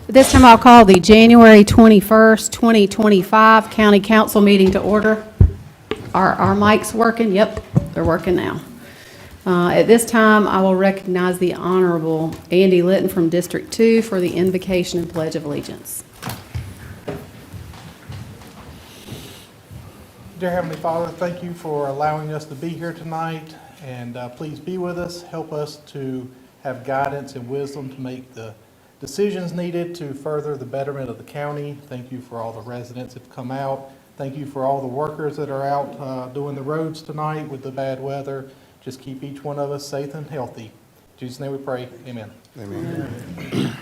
At this time, I'll call the January 21st, 2025 County Council meeting to order. Are our mics working? Yep, they're working now. At this time, I will recognize the Honorable Andy Litton from District 2 for the invocation and pledge of allegiance. Dear Heavenly Father, thank you for allowing us to be here tonight, and please be with us. Help us to have guidance and wisdom to make the decisions needed to further the betterment of the county. Thank you for all the residents that have come out. Thank you for all the workers that are out doing the roads tonight with the bad weather. Just keep each one of us safe and healthy. In Jesus' name we pray. Amen. Amen.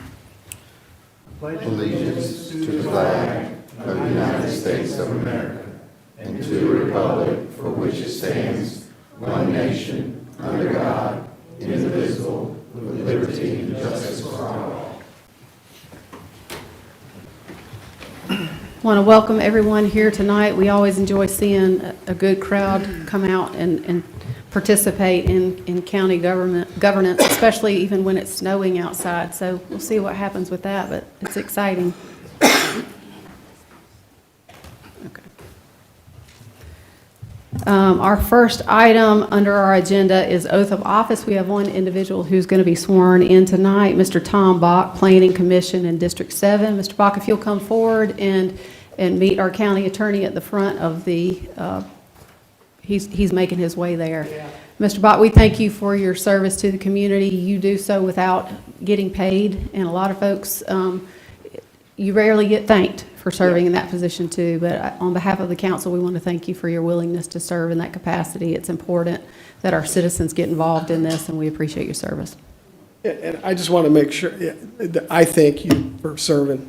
Allegiance to the flag of the United States of America and to the republic for which it stands, one nation, under God, indivisible, with liberty and justice for all. I want to welcome everyone here tonight. We always enjoy seeing a good crowd come out and participate in county governance, especially even when it's snowing outside. So we'll see what happens with that, but it's exciting. Okay. Our first item under our agenda is oath of office. We have one individual who's going to be sworn in tonight, Mr. Tom Bach, Planning Commission in District 7. Mr. Bach, if you'll come forward and meet our county attorney at the front of the, he's making his way there. Yeah. Mr. Bach, we thank you for your service to the community. You do so without getting paid, and a lot of folks, you rarely get thanked for serving in that position too, but on behalf of the council, we want to thank you for your willingness to serve in that capacity. It's important that our citizens get involved in this, and we appreciate your service. And I just want to make sure, I thank you for serving.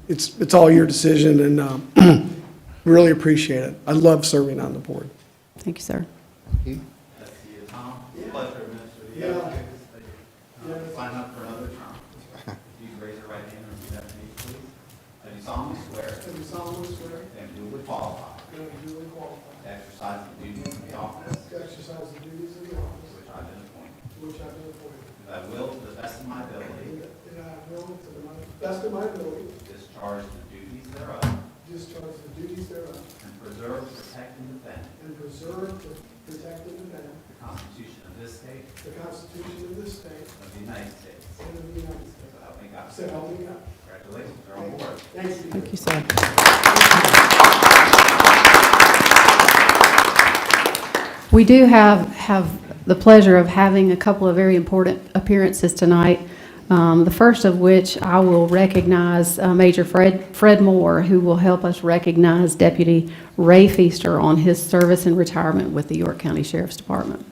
It's all your decision, and really appreciate it. I love serving on the board. Thank you, sir. Thank you. That's you, Tom. Pleasure, Mr. Yeah. Sign up for another term. Please raise your right hand and repeat after me, please. I do solemnly swear. I do solemnly swear. That I am duly qualified. That I am duly qualified. To exercise the duties of the office. To exercise the duties of the office. To which I have been appointed. To which I have been appointed. That I will, to the best of my ability. That I will, to the best of my ability. Discharge the duties thereof. Discharge the duties thereof. And preserve, protect, and defend. And preserve, protect, and defend. The Constitution of this state. The Constitution of this state. Of the United States. And of the United States. So help me God. So help me God. Congratulations. You're on board. Thank you. Thank you, sir. We do have the pleasure of having a couple of very important appearances tonight. The first of which I will recognize Major Fred Moore, who will help us recognize Deputy Ray Feaster on his service and retirement with the York County Sheriff's Department.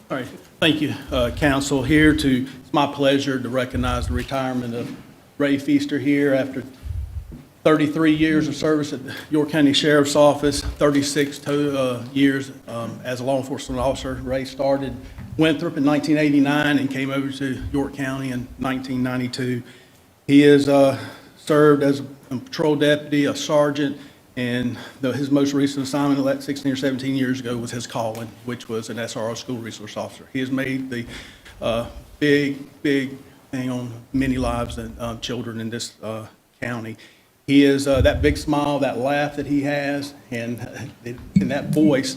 All right, thank you, council. It's my pleasure to recognize the retirement of Ray Feaster here after 33 years of service at the York County Sheriff's Office, 36 years as a law enforcement officer. Ray started Winthrop in 1989 and came over to York County in 1992. He has served as a patrol deputy, a sergeant, and his most recent assignment 16 or 17 years ago was his calling, which was an SRO school resource officer. He has made the big thing on many lives and children in this county. He is that big smile, that laugh that he has, and that voice,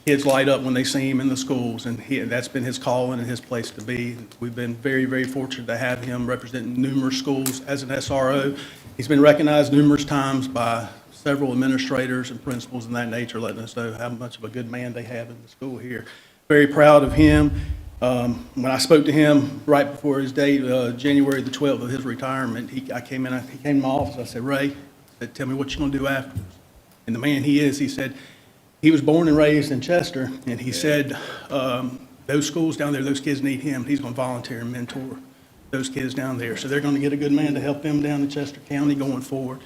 kids light up when they see him in the schools, and that's been his calling and his place to be. We've been very, very fortunate to have him representing numerous schools as an SRO. He's been recognized numerous times by several administrators and principals in that nature, letting us know how much of a good man they have in the school here. Very proud of him. When I spoke to him right before his date, January the 12th of his retirement, he came to my office. I said, Ray, tell me what you're going to do afterwards. And the man he is, he said, he was born and raised in Chester, and he said, those schools down there, those kids need him. He's going to volunteer and mentor those kids down there. So they're going to get a good man to help them down in Chester County going forward.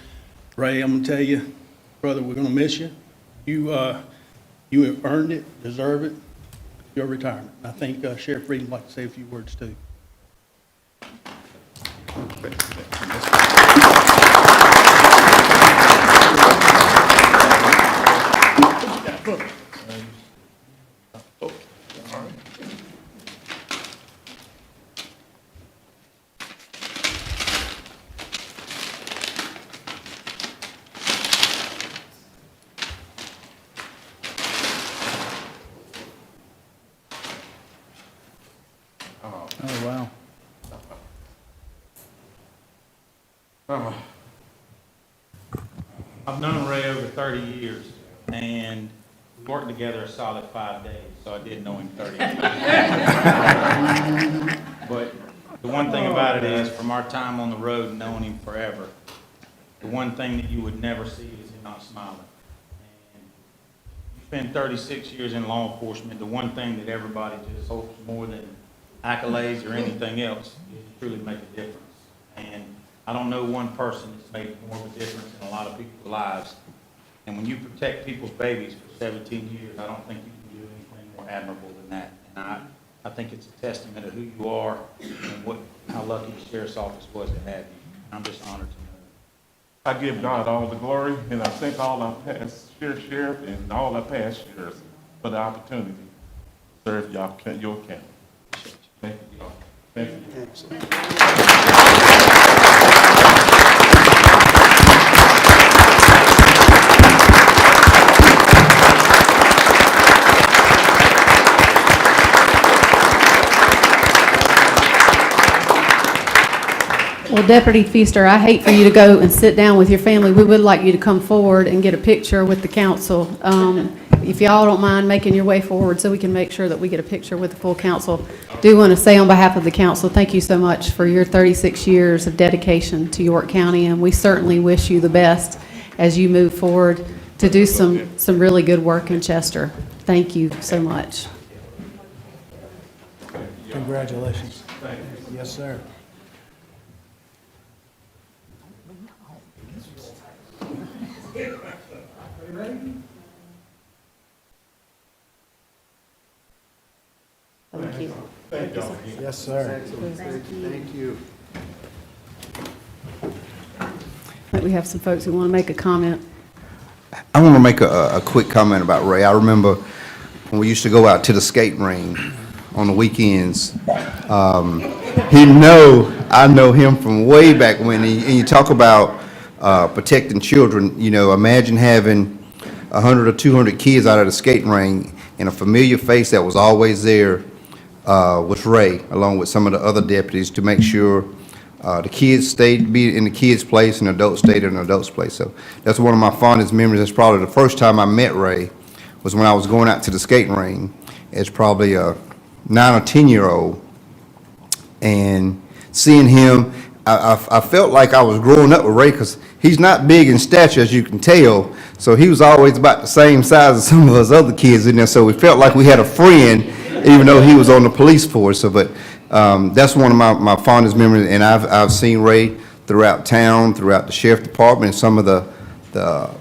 Ray, I'm going to tell you, brother, we're going to miss you. You have earned it, deserve it, your retirement. I think Sheriff Reed would like to say a few words too. Oh, wow. I've known Ray over 30 years, and we worked together a solid 5 days, so I did know him 30 years. But the one thing about it is, from our time on the road and knowing him forever, the one thing that you would never see is him not smiling. And you spend 36 years in law enforcement, the one thing that everybody just hopes more than accolades or anything else is to truly make a difference. And I don't know one person that's made more of a difference in a lot of people's lives. And when you protect people's babies for 17 years, I don't think you can do anything more admirable than that. And I think it's a testament of who you are and how lucky the sheriff's office was to have you. I'm just honored to know. I give God all the glory, and I thank all our past sheriff and all our past sheriffs for the opportunity to serve your county. Thank you, God. Thank you. Well, Deputy Feaster, I hate for you to go and sit down with your family. We would like you to come forward and get a picture with the council. If y'all don't mind making your way forward so we can make sure that we get a picture with the full council. Do want to say on behalf of the council, thank you so much for your 36 years of dedication to York County, and we certainly wish you the best as you move forward to do some really good work in Chester. Thank you so much. Congratulations. Yes, sir. Thank you. Yes, sir. Thank you. I think we have some folks who want to make a comment. I want to make a quick comment about Ray. I remember when we used to go out to the skate ring on the weekends. I know him from way back when. And you talk about protecting children. You know, imagine having 100 or 200 kids out of the skating ring, and a familiar face that was always there was Ray, along with some of the other deputies, to make sure the kids be in the kids' place and adults stayed in the adults' place. So that's one of my fondest memories. That's probably the first time I met Ray was when I was going out to the skating ring as probably a 9 or 10-year-old, and seeing him, I felt like I was growing up with Ray, because he's not big in stature, as you can tell, so he was always about the same size as some of us other kids in there, so we felt like we had a friend, even though he was on the police force. So, but that's one of my fondest memories, and I've seen Ray throughout town, throughout the sheriff department, and some of the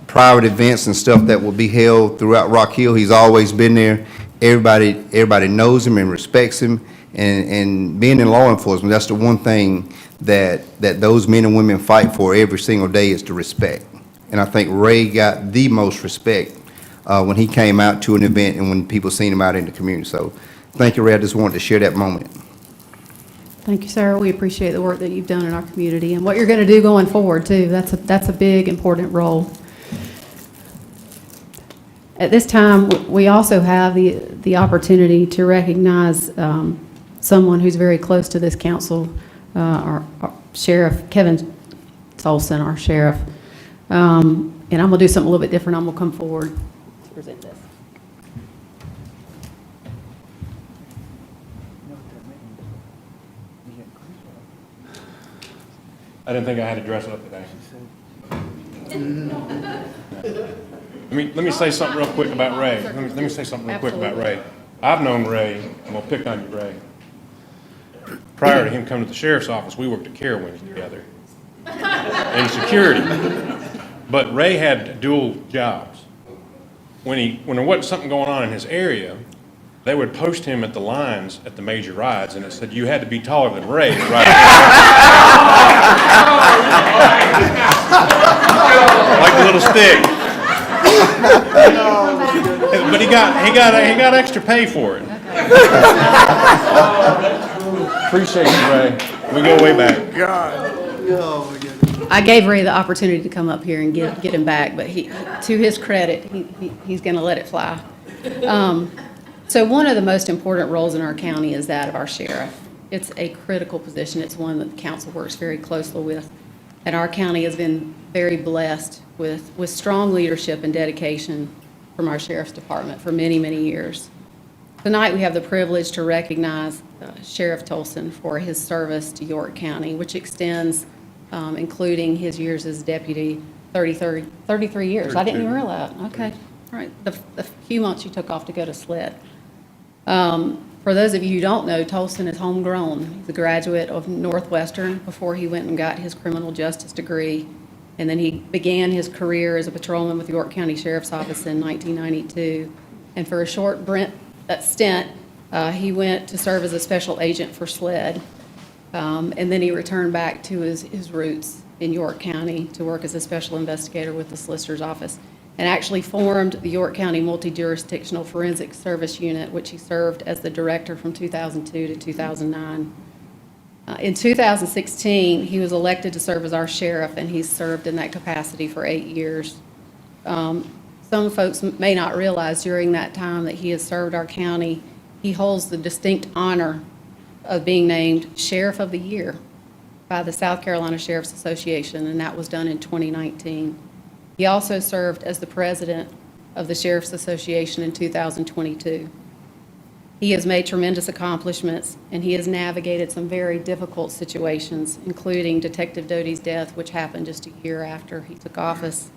private events and stuff that will be held throughout Rock Hill. He's always been there. Everybody knows him and respects him, and being in law enforcement, that's the one thing that those men and women fight for every single day, is to respect. And I think Ray got the most respect when he came out to an event and when people seen him out in the community. So thank you, Ray. I just wanted to share that moment. Thank you, sir. We appreciate the work that you've done in our community and what you're going to do going forward, too. That's a big, important role. At this time, we also have the opportunity to recognize someone who's very close to this council, our Sheriff, Kevin Tolson, our sheriff. And I'm going to do something a little bit different. I'm going to come forward to present this. I didn't think I had to dress up today. Let me say something real quick about Ray. Let me say something real quick about Ray. I've known Ray, I'm gonna pick on you, Ray. Prior to him coming to the sheriff's office, we worked at Carowinds together in security. But Ray had dual jobs. When there wasn't something going on in his area, they would post him at the lines at the major rides, and it said you had to be taller than Ray to ride. Like the little stick. But he got extra pay for it. Appreciate you, Ray. We go way back. I gave Ray the opportunity to come up here and get him back, but to his credit, he's going to let it fly. So one of the most important roles in our county is that of our sheriff. It's a critical position. It's one that the council works very closely with. And our county has been very blessed with strong leadership and dedication from our sheriff's department for many, many years. Tonight, we have the privilege to recognize Sheriff Tolson for his service to York County, which extends, including his years as deputy, 33 years. I didn't even realize. Okay, all right. The few months you took off to go to SLED. For those of you who don't know, Tolson is homegrown. He's a graduate of Northwestern before he went and got his criminal justice degree. And then he began his career as a patrolman with York County Sheriff's Office in 1992. And for a short stint, he went to serve as a special agent for SLED. And then he returned back to his roots in York County to work as a special investigator with the Solicitor's Office, and actually formed the York County Multi-Jurisdictional Forensic Service Unit, which he served as the director from 2002 to 2009. In 2016, he was elected to serve as our sheriff, and he's served in that capacity for 8 years. Some folks may not realize during that time that he has served our county, he holds the distinct honor of being named Sheriff of the Year by the South Carolina Sheriff's Association, and that was done in 2019. He also served as the president of the Sheriff's Association in 2022. He has made tremendous accomplishments, and he has navigated some very difficult situations, including Detective Doty's death, which happened just a year after he took office.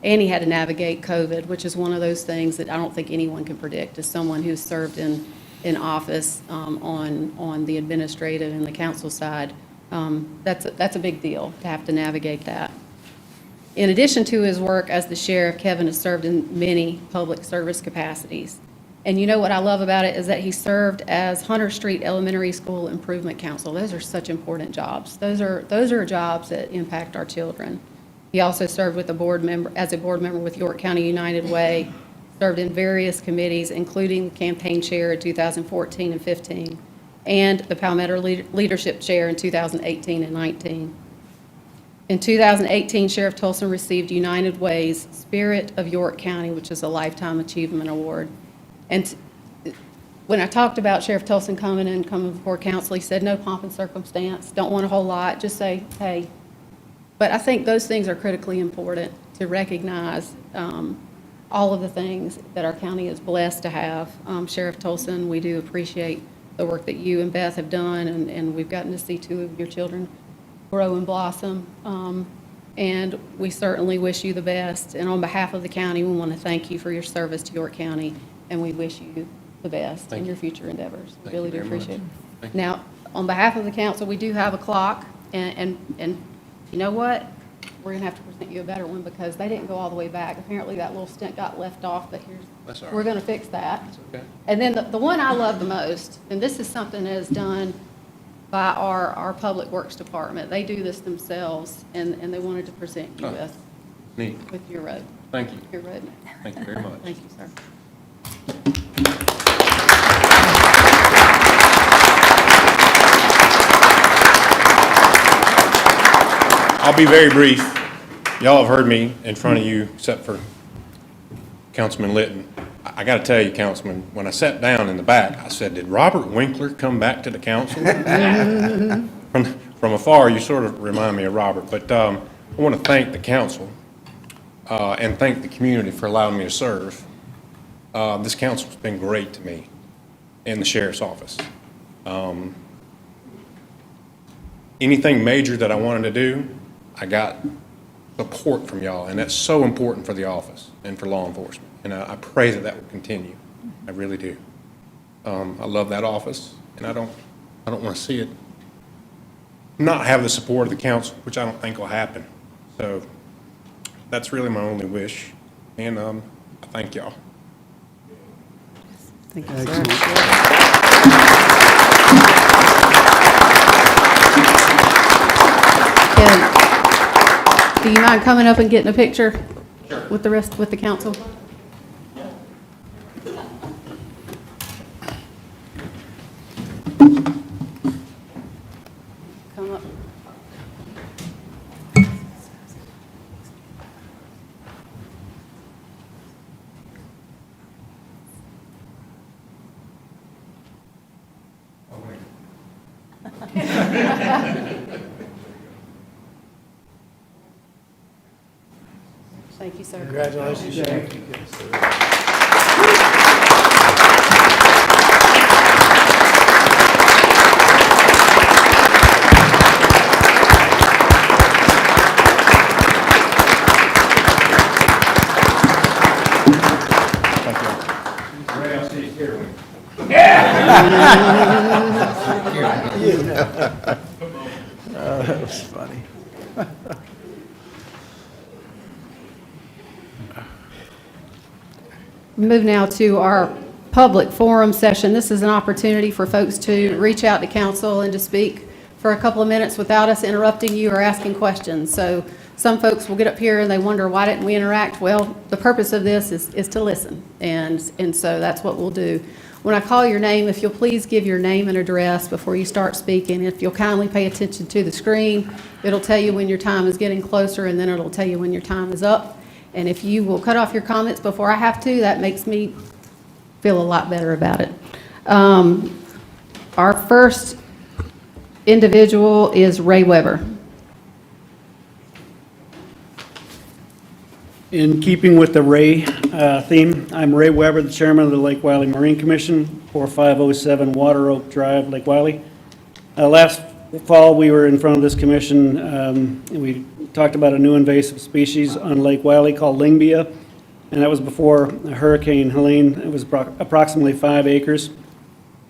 And he had to navigate COVID, which is one of those things that I don't think anyone can predict. As someone who's served in office on the administrative and the council side, that's a big deal to have to navigate that. In addition to his work as the sheriff, Kevin has served in many public service capacities. And you know what I love about it is that he served as Hunter Street Elementary School Improvement Council. Those are such important jobs. Those are jobs that impact our children. He also served as a board member with York County United Way, served in various committees, including the campaign chair in 2014 and 15, and the Palmetto Leadership Chair in 2018 and 19. In 2018, Sheriff Tolson received United Way's Spirit of York County, which is a Lifetime Achievement Award. And when I talked about Sheriff Tolson coming before council, he said, no pomp and circumstance, don't want a whole lot, just say, hey. But I think those things are critically important to recognize all of the things that our county is blessed to have. Sheriff Tolson, we do appreciate the work that you and Beth have done, and we've gotten to see 2 of your children grow and blossom. And we certainly wish you the best. And on behalf of the county, we want to thank you for your service to York County, and we wish you the best in your future endeavors. We really do appreciate it. Now, on behalf of the council, we do have a clock, and you know what? We're going to have to present you a better one because they didn't go all the way back. Apparently, that little stint got left off, but we're going to fix that. Okay. And then the one I love the most, and this is something that is done by our Public Works Department. They do this themselves, and they wanted to present you Neat. with your road. Thank you. Your road. Thank you very much. Thank you, sir. I'll be very brief. Y'all have heard me in front of you, except for Councilman Litton. I got to tell you, Councilman, when I sat down in the back, I said, did Robert Winkler come back to the council? From afar, you sort of remind me of Robert. But I want to thank the council and thank the community for allowing me to serve. This council's been great to me in the sheriff's office. Anything major that I wanted to do, I got support from y'all, and that's so important for the office and for law enforcement. And I pray that that will continue. I really do. I love that office, and I don't want to see it not have the support of the council, which I don't think will happen. So that's really my only wish, and I thank y'all. Thank you, sir. Do you mind coming up and getting a picture with the rest, with the council? Come up. Thank you, sir. Congratulations. Ray, I'll see you here. That was funny. Move now to our public forum session. This is an opportunity for folks to reach out to council and to speak for a couple of minutes without us interrupting you or asking questions. So some folks will get up here and they wonder, why didn't we interact? Well, the purpose of this is to listen, and so that's what we'll do. When I call your name, if you'll please give your name and address before you start speaking. If you'll kindly pay attention to the screen, it'll tell you when your time is getting closer, and then it'll tell you when your time is up. And if you will cut off your comments before I have to, that makes me feel a lot better about it. Our first individual is Ray Weber. In keeping with the Ray theme, I'm Ray Weber, the chairman of the Lake Wiley Marine Commission, 4507 Water Oak Drive, Lake Wiley. Last fall, we were in front of this commission, and we talked about a new invasive species on Lake Wiley called Lingbia, and that was before Hurricane Helene. It was approximately 5 acres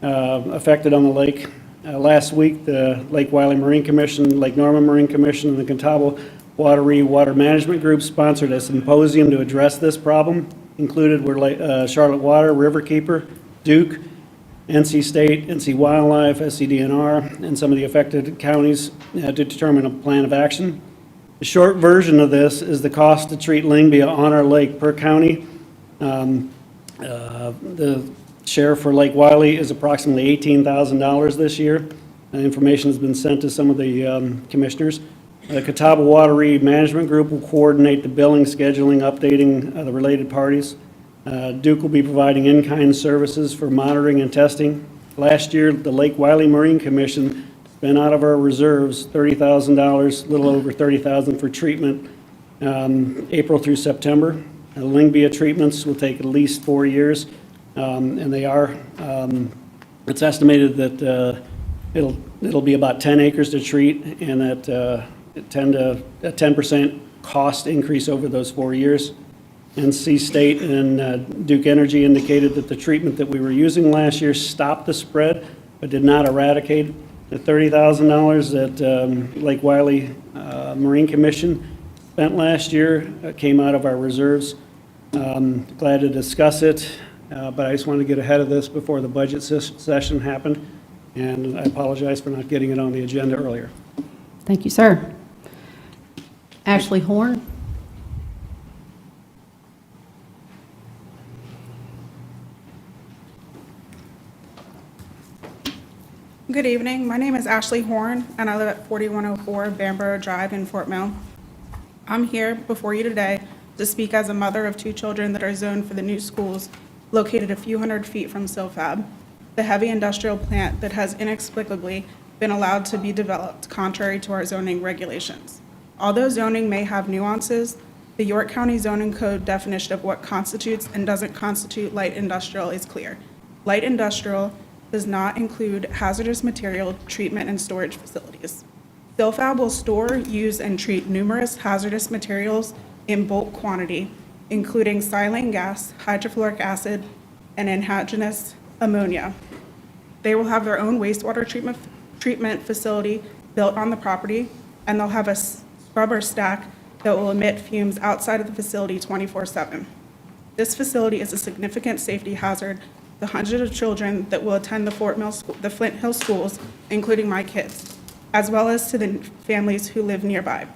affected on the lake. Last week, the Lake Wiley Marine Commission, Lake Norman Marine Commission, and the Catawba Wateree Water Management Group sponsored a symposium to address this problem. Included were Charlotte Water, Riverkeeper, Duke, NC State, NC Wildlife, SCDNR, and some of the affected counties to determine a plan of action. The short version of this is the cost to treat Lingbia on our lake per county. The share for Lake Wiley is approximately $18,000 this year. Information has been sent to some of the commissioners. The Catawba Wateree Management Group will coordinate the billing, scheduling, updating the related parties. Duke will be providing in-kind services for monitoring and testing. Last year, the Lake Wiley Marine Commission spent out of our reserves $30,000, a little over $30,000 for treatment, April through September. Lingbia treatments will take at least 4 years, and they are. It's estimated that it'll be about 10 acres to treat, and that 10% cost increase over those 4 years. NC State and Duke Energy indicated that the treatment that we were using last year stopped the spread, but did not eradicate. The $30,000 that Lake Wiley Marine Commission spent last year came out of our reserves. Glad to discuss it, but I just wanted to get ahead of this before the budget session happened, and I apologize for not getting it on the agenda earlier. Thank you, sir. Ashley Horn. Good evening. My name is Ashley Horn, and I live at 4104 Bamborough Drive in Fort Mill. I'm here before you today to speak as a mother of 2 children that are zoned for the new schools located a few hundred feet from SILFAB, the heavy industrial plant that has inexplicably been allowed to be developed contrary to our zoning regulations. Although zoning may have nuances, the York County Zoning Code definition of what constitutes and doesn't constitute light industrial is clear. Light industrial does not include hazardous material treatment and storage facilities. SILFAB will store, use, and treat numerous hazardous materials in bulk quantity, including silane gas, hydrofluoric acid, and anhydrous ammonia. They will have their own wastewater treatment facility built on the property, and they'll have a scrubber stack that will emit fumes outside of the facility 24/7. This facility is a significant safety hazard the hundreds of children that will attend the Flint Hill schools, including my kids, as well as to the families who live nearby.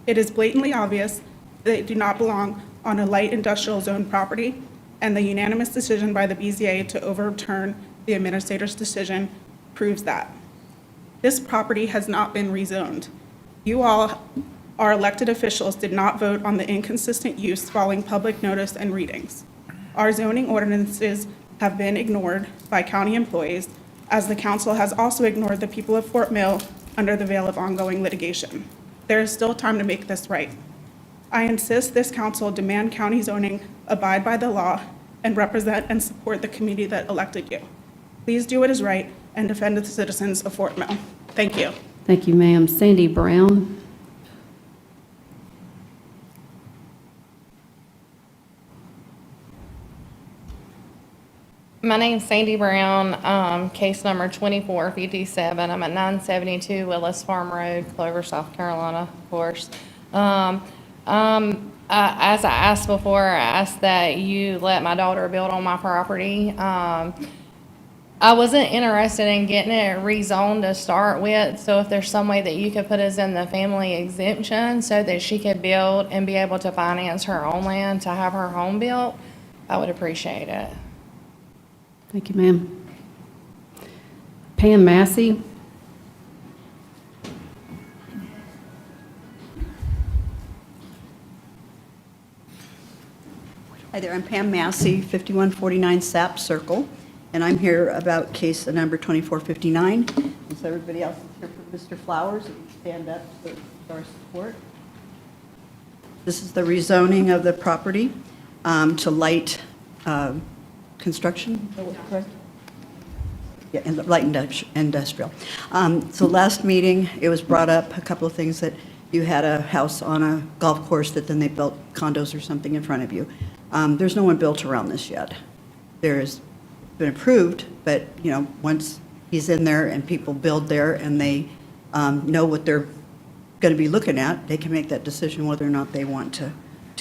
It is blatantly obvious they do not belong on a light industrial zone property, and the unanimous decision by the BZA to overturn the administrator's decision proves that. This property has not been rezoned. You all, our elected officials, did not vote on the inconsistent use following public notice and readings. Our zoning ordinances have been ignored by county employees, as the council has also ignored the people of Fort Mill under the veil of ongoing litigation. There is still time to make this right. I insist this council demand county zoning abide by the law and represent and support the community that elected you. Please do what is right and defend the citizens of Fort Mill. Thank you. Thank you, ma'am. Sandy Brown. My name's Sandy Brown, case number 2457. I'm at 972 Willis Farm Road, Clover, South Carolina, of course. As I asked before, I asked that you let my daughter build on my property. I wasn't interested in getting it rezoned to start with, so if there's some way that you could put us in the family exemption so that she could build and be able to finance her own land to have her home built, I would appreciate it. Thank you, ma'am. Pam Massey. Hi there, I'm Pam Massey, 5149 Sap Circle, and I'm here about case number 2459. And so everybody else is here for Mr. Flowers, if you stand up for our support. This is the rezoning of the property to light construction, is that correct? Yeah, and light industrial. So last meeting, it was brought up, a couple of things, that you had a house on a golf course that then they built condos or something in front of you. There's no one built around this yet. There's been approved, but, you know, once he's in there and people build there and they know what they're going to be looking at, they can make that decision whether or not they want to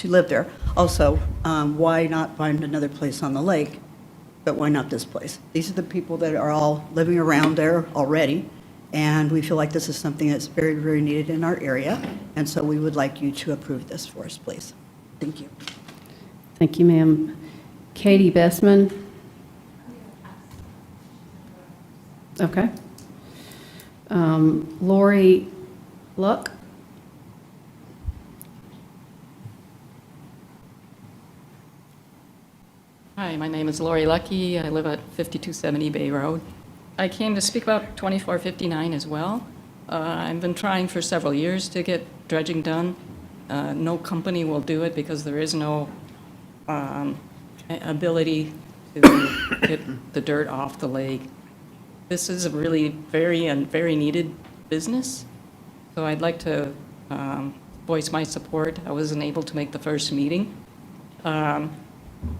live there. Also, why not find another place on the lake, but why not this place? These are the people that are all living around there already, and we feel like this is something that's very, very needed in our area, and so we would like you to approve this for us, please. Thank you. Thank you, ma'am. Katie Bessman. Okay. Lori Luck. Hi, my name is Lori Lucky. I live at 5270 Bay Road. I came to speak about 2459 as well. I've been trying for several years to get dredging done. No company will do it because there is no ability to get the dirt off the lake. This is a really very needed business, so I'd like to voice my support. I wasn't able to make the first meeting.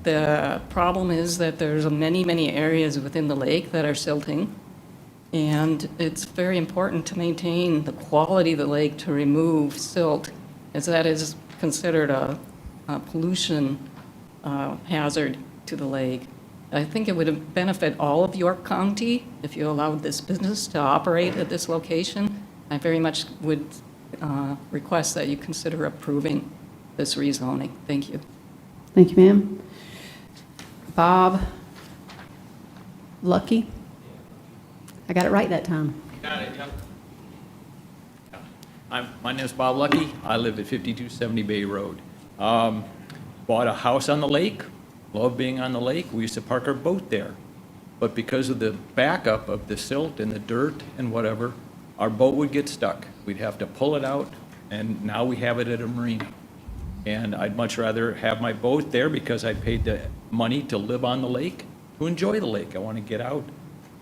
The problem is that there's many areas within the lake that are silting, and it's very important to maintain the quality of the lake to remove silt, as that is considered a pollution hazard to the lake. I think it would benefit all of York County if you allowed this business to operate at this location. I very much would request that you consider approving this rezoning. Thank you. Thank you, ma'am. Bob Lucky. I got it right that time. Got it, yep. My name is Bob Lucky. I live at 5270 Bay Road. Bought a house on the lake. Love being on the lake. We used to park our boat there. But because of the backup of the silt and the dirt and whatever, our boat would get stuck. We'd have to pull it out, and now we have it at a marina. And I'd much rather have my boat there because I paid the money to live on the lake, to enjoy the lake. I want to get out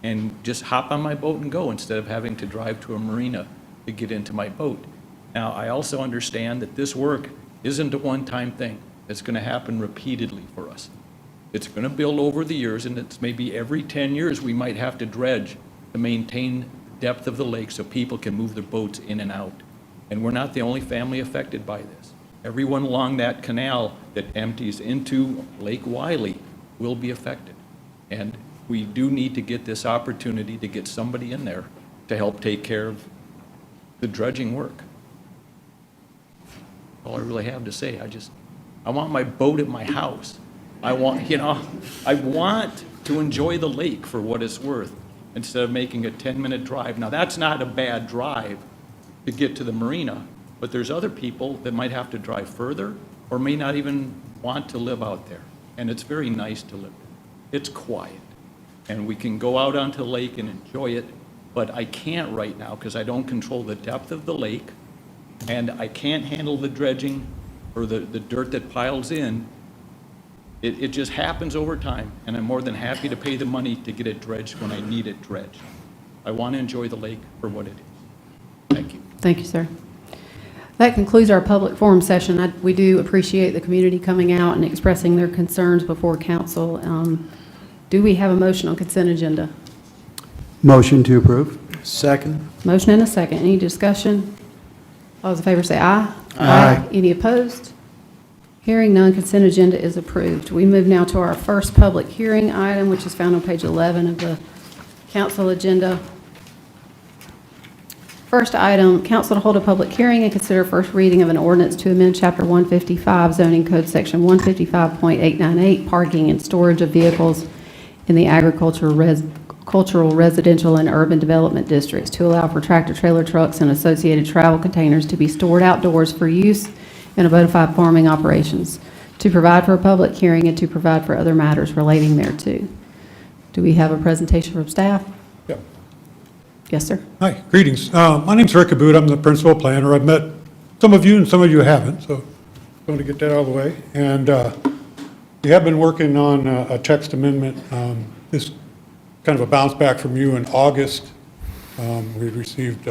and just hop on my boat and go instead of having to drive to a marina to get into my boat. Now, I also understand that this work isn't a one-time thing. It's going to happen repeatedly for us. It's going to build over the years, and it's maybe every 10 years we might have to dredge to maintain depth of the lake so people can move their boats in and out. And we're not the only family affected by this. Everyone along that canal that empties into Lake Wiley will be affected. And we do need to get this opportunity to get somebody in there to help take care of the dredging work. All I really have to say. I want my boat at my house. I want to enjoy the lake for what it's worth instead of making a 10-minute drive. Now, that's not a bad drive to get to the marina, but there's other people that might have to drive further or may not even want to live out there. And it's very nice to live there. It's quiet. And we can go out onto the lake and enjoy it, but I can't right now because I don't control the depth of the lake, and I can't handle the dredging or the dirt that piles in. It just happens over time, and I'm more than happy to pay the money to get it dredged when I need it dredged. I want to enjoy the lake for what it is. Thank you. Thank you, sir. That concludes our public forum session. We do appreciate the community coming out and expressing their concerns before council. Do we have a motion on consent agenda? Motion to approve. Second. Motion and a second. Any discussion? All those in favor say aye. Aye. Any opposed? Hearing none, consent agenda is approved. We move now to our first public hearing item, which is found on page 11 of the council agenda. First item, council to hold a public hearing and consider first reading of an ordinance to amend Chapter 155 zoning code section 155.898, parking and storage of vehicles in the agricultural, residential, and urban development districts to allow for tractor-trailer trucks and associated travel containers to be stored outdoors for use in a bona fide farming operations, to provide for a public hearing and to provide for other matters relating thereto. Do we have a presentation from staff? Yep. Yes, sir. Hi, greetings. My name's Rick Abood. I'm the principal planner. I've met some of you and some of you haven't, so I'm going to get that out of the way. And we have been working on a text amendment. This kind of a bounce back from you in August. We received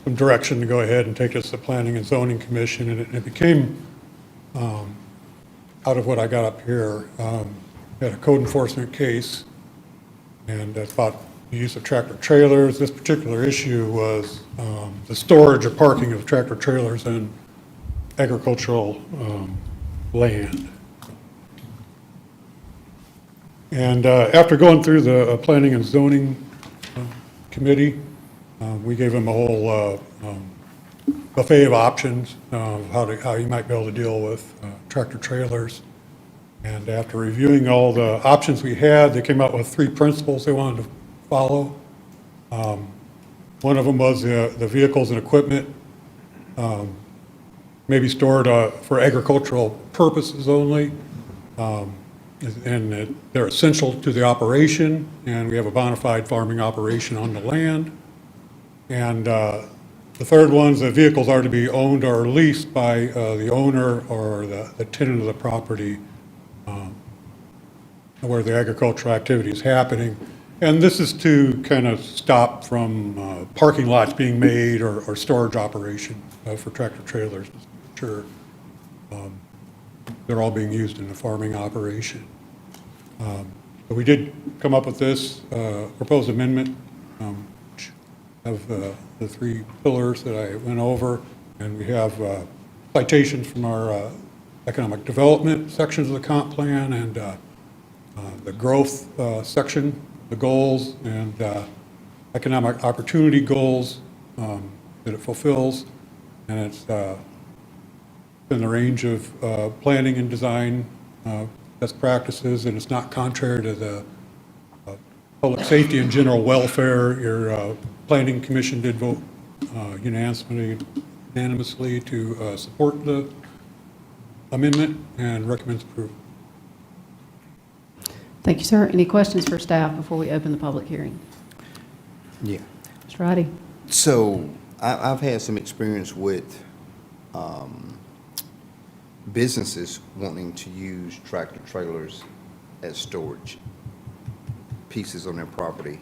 some direction to go ahead and take this to the Planning and Zoning Commission, and it became, out of what I got up here, we had a code enforcement case, and that's about the use of tractor trailers. This particular issue was the storage or parking of tractor trailers in agricultural land. And after going through the Planning and Zoning Committee, we gave them a whole buffet of options of how you might be able to deal with tractor trailers. And after reviewing all the options we had, they came out with 3 principles they wanted to follow. One of them was the vehicles and equipment may be stored for agricultural purposes only. And they're essential to the operation, and we have a bona fide farming operation on the land. And the third one is the vehicles are to be owned or leased by the owner or the tenant of the property where the agricultural activity is happening. And this is to kind of stop from parking lots being made or storage operation for tractor trailers. Sure. They're all being used in the farming operation. But we did come up with this proposed amendment which of the 3 pillars that I went over, and we have citations from our economic development sections of the comp plan and the growth section, the goals, and economic opportunity goals that it fulfills. And it's in the range of planning and design best practices, and it's not contrary to the public safety and general welfare. Your planning commission did vote unanimously to support the amendment and recommends approval. Thank you, sir. Any questions for staff before we open the public hearing? Yeah. Mr. Roddy? So I've had some experience with businesses wanting to use tractor trailers as storage pieces on their property.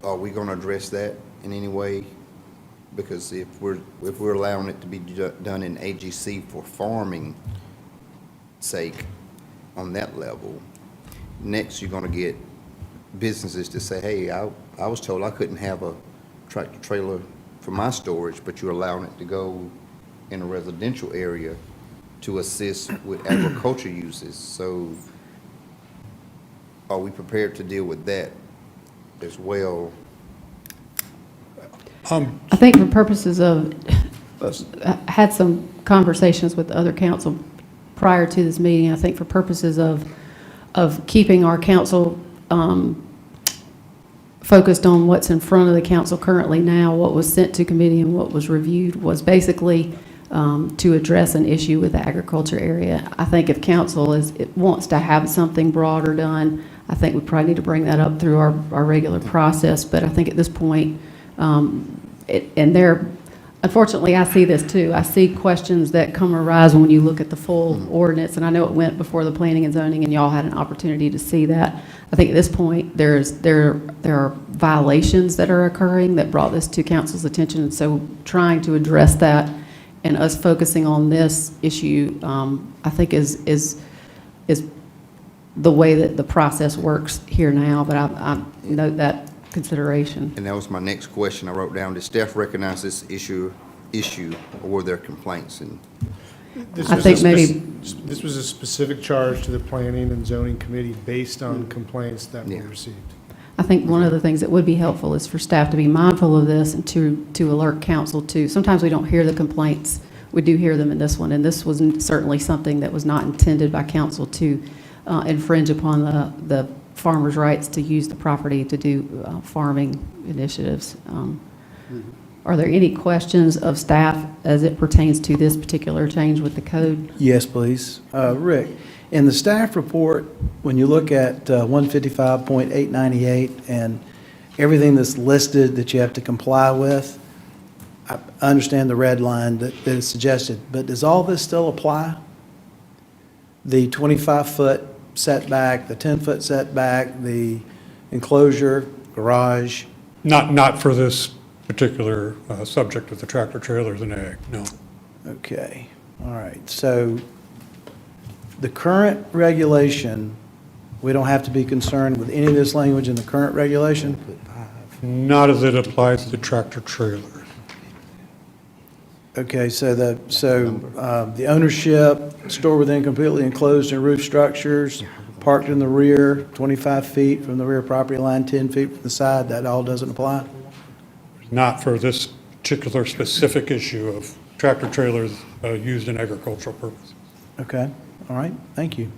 Are we going to address that in any way? Because if we're allowing it to be done in AGC for farming sake on that level, next you're going to get businesses to say, hey, I was told I couldn't have a tractor trailer for my storage, but you're allowing it to go in a residential area to assist with agriculture uses. So are we prepared to deal with that as well? I think for purposes of, I had some conversations with the other council prior to this meeting. I think for purposes of keeping our council focused on what's in front of the council currently now, what was sent to committee and what was reviewed was basically to address an issue with the agriculture area. I think if council wants to have something broader done, I think we probably need to bring that up through our regular process. But I think at this point, unfortunately, I see this too. I see questions that arise when you look at the full ordinance, and I know it went before the planning and zoning, and y'all had an opportunity to see that. I think at this point, there are violations that are occurring that brought this to council's attention, and so trying to address that and us focusing on this issue, I think is the way that the process works here now, but I note that consideration. And that was my next question I wrote down. Did staff recognize this issue, or were there complaints? And I think maybe This was a specific charge to the Planning and Zoning Committee based on complaints that were received. I think one of the things that would be helpful is for staff to be mindful of this and to alert council to, sometimes we don't hear the complaints. We do hear them in this one, and this was certainly something that was not intended by council to infringe upon the farmers' rights to use the property to do farming initiatives. Are there any questions of staff as it pertains to this particular change with the code? Yes, please. Rick, in the staff report, when you look at 155.898 and everything that's listed that you have to comply with, I understand the red line that is suggested, but does all this still apply? The 25-foot setback, the 10-foot setback, the enclosure, garage? Not for this particular subject of the tractor trailers and ag, no. Okay, all right. So the current regulation, we don't have to be concerned with any of this language in the current regulation? Not as it applies to tractor trailers. Okay, so the ownership, store within completely enclosed and roof structures, parked in the rear, 25 feet from the rear property line, 10 feet from the side, that all doesn't apply? Not for this particular specific issue of tractor trailers used in agricultural purposes. Okay, all right, thank you.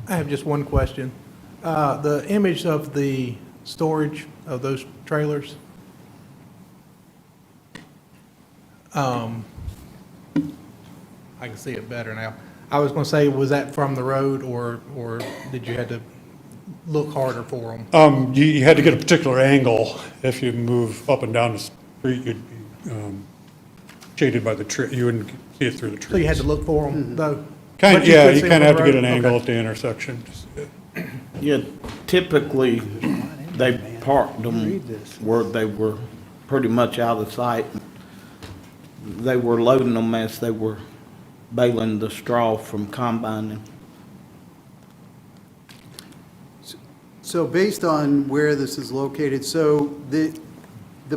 I have just one question. The image of the storage of those trailers, I can see it better now. I was going to say, was that from the road, or did you have to look harder for them? You had to get a particular angle. If you move up and down the street, you'd be shaded by the tree. You wouldn't see it through the trees. So you had to look for them, though? Yeah, But you could see kind them of have from to the get an road? angle Okay. at the intersection. Yeah, typically, they parked them where they were pretty much out of sight. They were loading them as they were baling the straw from combining. So based on where this is located, so the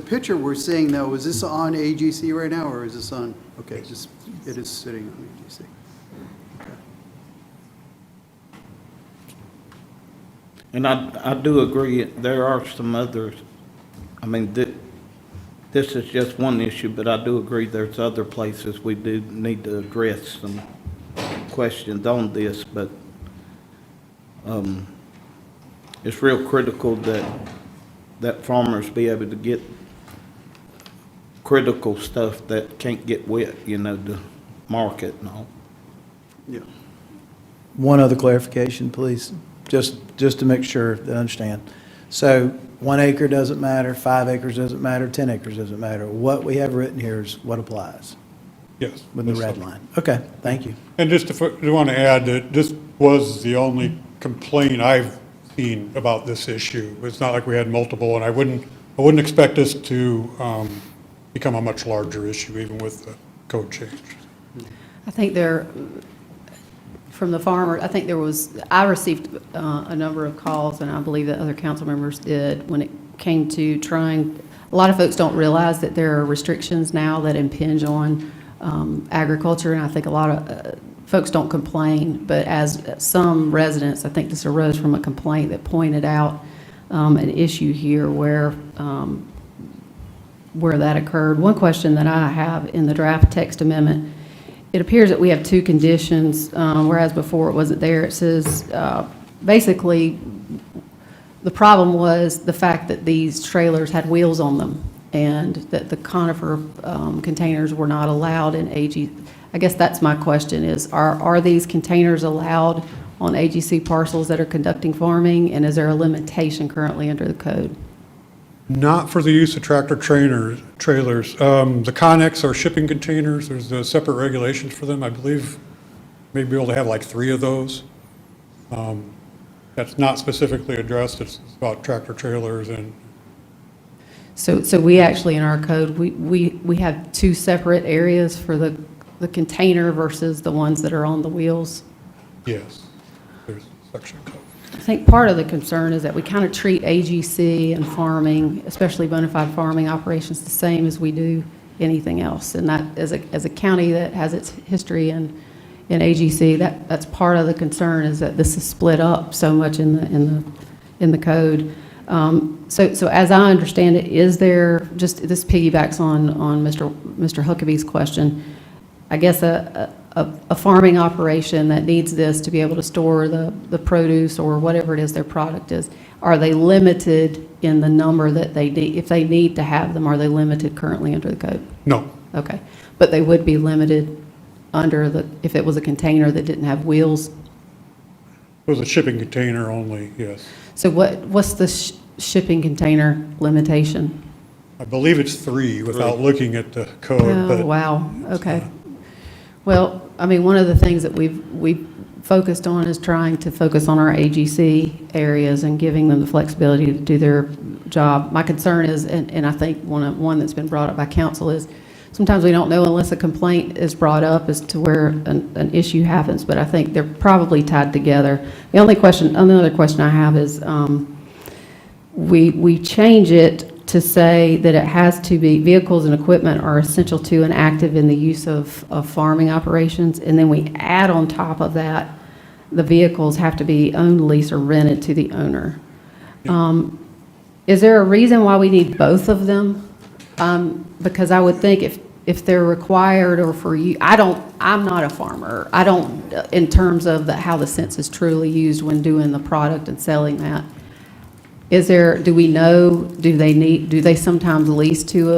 picture we're seeing though, is this on AGC right now, or is this on, okay, it is sitting on AGC. And I do agree, there are some others. I mean, this is just one issue, but I do agree there's other places we do need to address some questions on this, but it's real critical that farmers be able to get critical stuff that can't get wet, to market and all. Yeah. One other clarification, please, just to make sure to understand. So 1 acre doesn't matter, 5 acres doesn't matter, 10 acres doesn't matter. What we have written here is what applies. Yes. With the red line. Okay, thank you. And just I want to add that this was the only complaint I've seen about this issue. It's not like we had multiple, and I wouldn't expect this to become a much larger issue even with the code change. I think from the farmer, I received a number of calls, and I believe that other council members did, when it came to trying, a lot of folks don't realize that there are restrictions now that impinge on agriculture, and I think a lot of folks don't complain, but as some residents, I think this arose from a complaint that pointed out an issue here where that occurred. One question that I have in the draft text amendment, it appears that we have two conditions, whereas before it wasn't there. It says, basically, the problem was the fact that these trailers had wheels on them and that the conifer containers were not allowed in AG. I guess that's my question is, are these containers allowed on AGC parcels that are conducting farming? And is there a limitation currently under the code? Not for the use of tractor trailers. The Connex are shipping containers. There's separate regulations for them. I believe maybe able to have like 3 of those. That's not specifically addressed. It's about tractor trailers and. So we actually, in our code, we have 2 separate areas for the container versus the ones that are on the wheels? Yes, there's section code. I think part of the concern is that we kind of treat AGC and farming, especially bona fide farming operations, the same as we do anything else. And that, as a county that has its history in AGC, that's part of the concern is that this is split up so much in the code. So as I understand it, is there, just this piggybacks on Mr. Huckabee's question, I guess a farming operation that needs this to be able to store the produce or whatever it is their product is, are they limited in the number that they need? If they need to have them, are they limited currently under the code? No. Okay. But they would be limited under if it was a container that didn't have wheels? It was a shipping container only, yes. So what's the shipping container limitation? I believe it's 3 without looking at the code. Oh, but wow, okay. Well, I mean, one of the things that we've focused on is trying to focus on our AGC areas and giving them the flexibility to do their job. My concern is, and I think one that's been brought up by council is, sometimes we don't know unless a complaint is brought up as to where an issue happens, but I think they're probably tied together. The only question, another question I have is, we change it to say that it has to be, vehicles and equipment are essential to and active in the use of farming operations, and then we add on top of that, the vehicles have to be owned, leased, or rented to the owner. Is there a reason why we need both of them? Because I would think if they're required or for you, I'm not a farmer. I don't, in terms of how the sense is truly used when doing the product and selling that. Do we know, do they sometimes lease to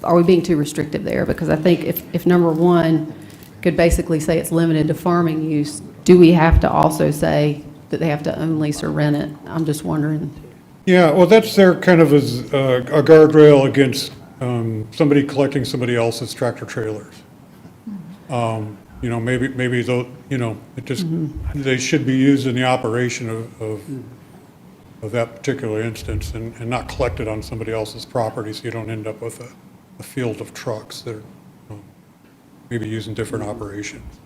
are we being too restrictive there? Because I think if number 1 could basically say it's limited to farming use, do we have to also say that they have to own, lease, or rent it? I'm just wondering. Yeah, well, that's there kind of as a guardrail against somebody collecting somebody else's tractor trailers. Maybe those, it just, they should be used in the operation of that particular instance and not collected on somebody else's property, so you don't end up with a field of trucks that are maybe used in different operations.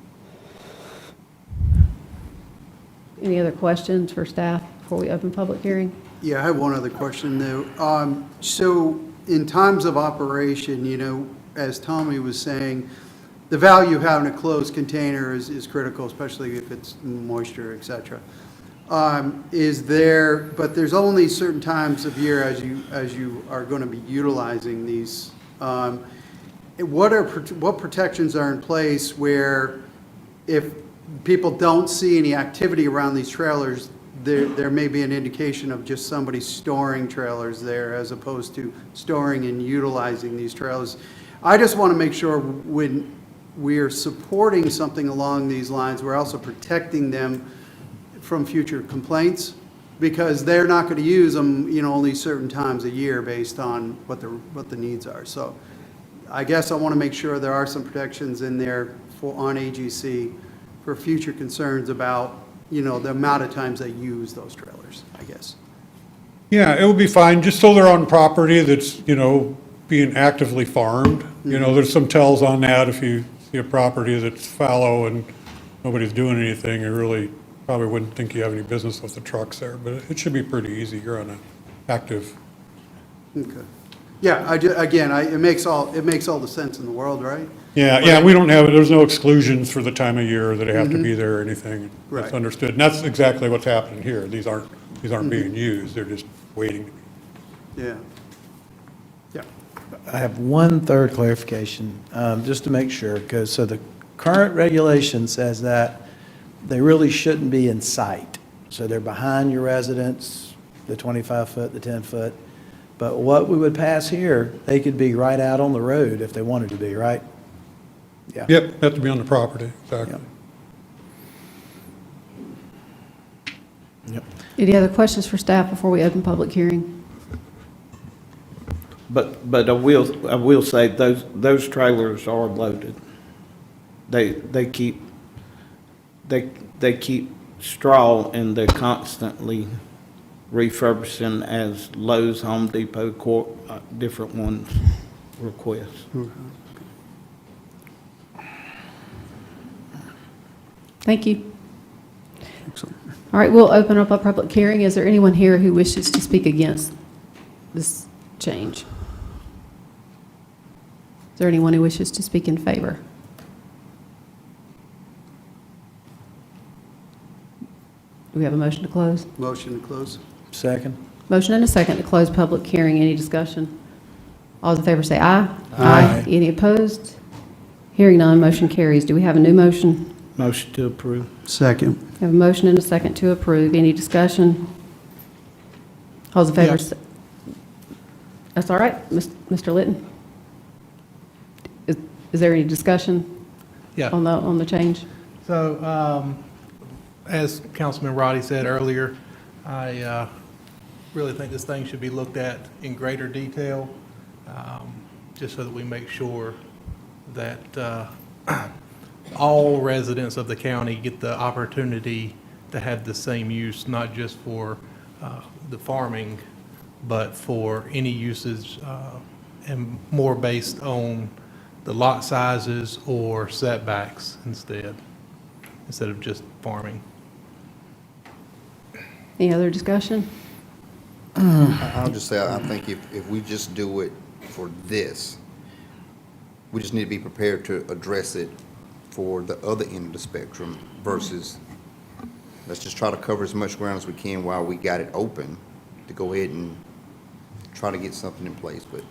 Any other questions for staff before we open public hearing? Yeah, I have one other question though. So in times of operation, as Tommy was saying, the value of having a closed container is critical, especially if it's moisture, et cetera. But there's only certain times of year as you are going to be utilizing these. What protections are in place where if people don't see any activity around these trailers, there may be an indication of just somebody storing trailers there as opposed to storing and utilizing these trailers. I just want to make sure when we are supporting something along these lines, we're also protecting them from future complaints, because they're not going to use them, only certain times a year based on what the needs are. So I guess I want to make sure there are some protections in there on AGC for future concerns about, the amount of times they use those trailers, I guess. Yeah, it would be fine, just so they're on property that's, being actively farmed. There's some tells on that. If you see a property that's fallow and nobody's doing anything, you really probably wouldn't think you have any business with the trucks there, but it should be pretty easy. You're on an active. Okay. Yeah, it makes all the sense in the world, right? Yeah, we don't have, there's no exclusions for the time of year that they have to be there or anything. Right. It's understood. And that's exactly what's happening here. These aren't being used. They're just waiting. Yeah. Yeah. I have one third clarification, just to make sure, because, so the current regulation says that they really shouldn't be in sight. So they're behind your residence, the 25-foot, the 10-foot. But what we would pass here, they could be right out on the road if they wanted to be, right? Yeah. Yep, have to be on the property, exactly. Yep. Any other questions for staff before we open public hearing? But I will say those trailers are loaded. They keep straw and they're constantly refurbishing as Lowe's, Home Depot, different ones request. Thank you. All right, we'll open up a public hearing. Is there anyone here who wishes to speak against this change? Is there anyone who wishes to speak in favor? Do we have a motion to close? Motion to close. Second. Motion and a second to close public hearing. Any discussion? All those in favor say aye. Aye. Any opposed? Hearing none, motion carries. Do we have a new motion? Motion to approve. Second. We have a motion and a second to approve. Any discussion? All those in favor? Yes. That's all right, Mr. Litton? Is there any discussion Yeah. on the change? So, as Councilman Roddy said earlier, I really think this thing should be looked at in greater detail, just so that we make sure that all residents of the county get the opportunity to have the same use, not just for the farming, but for any uses, and more based on the lot sizes or setbacks instead of just farming. Any other discussion? I'll just say, I think if we just do it for this, we just need to be prepared to address it for the other end of the spectrum versus, let's just try to cover as much ground as we can while we got it open to go ahead and try to get something in place. But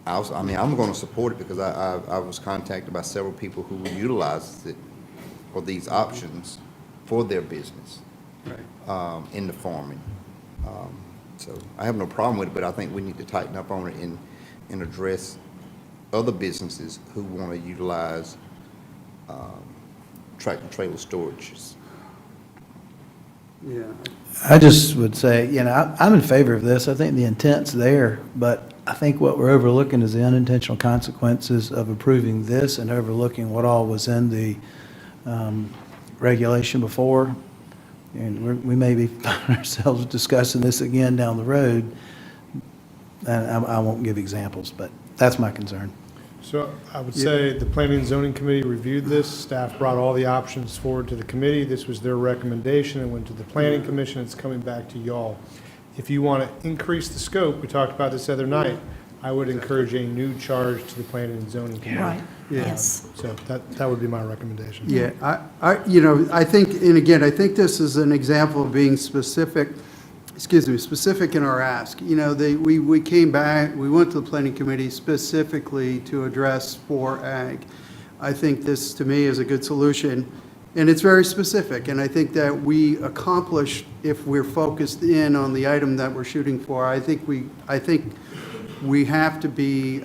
I'm going to support it because I was contacted by several people who utilized it for these options for their business in the farming. So I have no problem with it, but I think we need to tighten up on it and address other businesses who want to utilize tractor trailer storages. Yeah. I just would say, I'm in favor of this. I think the intent's there, but I think what we're overlooking is the unintentional consequences of approving this and overlooking what all was in the regulation before. And we may be finding ourselves discussing this again down the road. And I won't give examples, but that's my concern. So I would say the Planning and Zoning Committee reviewed this. Staff brought all the options forward to the committee. This was their recommendation. It went to the Planning Commission. It's coming back to y'all. If you want to increase the scope, we talked about this the other night, I would encourage a new charge to the Planning and Zoning Committee. Right, Yeah. yes. So that would be my recommendation. Yeah, I think, and again, I think this is an example of being specific in our ask. We came back, we went to the planning committee specifically to address for ag. I think this, to me, is a good solution, and it's very specific, and I think that we accomplish, if we're focused in on the item that we're shooting for, I think we have to be,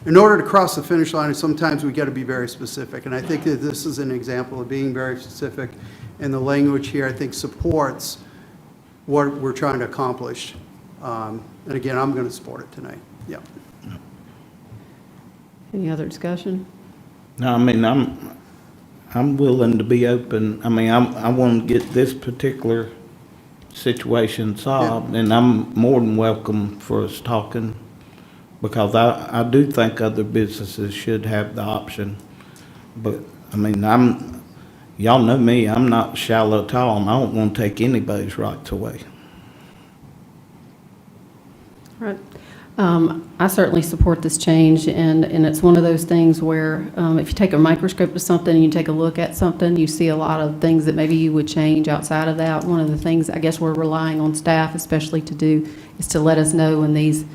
in order to cross the finish line, sometimes we got to be very specific, and I think that this is an example of being very specific, and the language here, I think, supports what we're trying to accomplish. And again, I'm going to support it tonight. Yeah. Any other discussion? No, I mean, I'm willing to be open. I mean, I want to get this particular situation solved, and I'm more than welcome for us talking, because I do think other businesses should have the option. But, I mean, y'all know me, I'm not shallow at all, and I don't want to take anybody's rights away. Right. I certainly support this change, and it's one of those things where if you take a microscope to something and you take a look at something, you see a lot of things that maybe you would change outside of that. One of the things I guess we're relying on staff especially to do is to let us know when these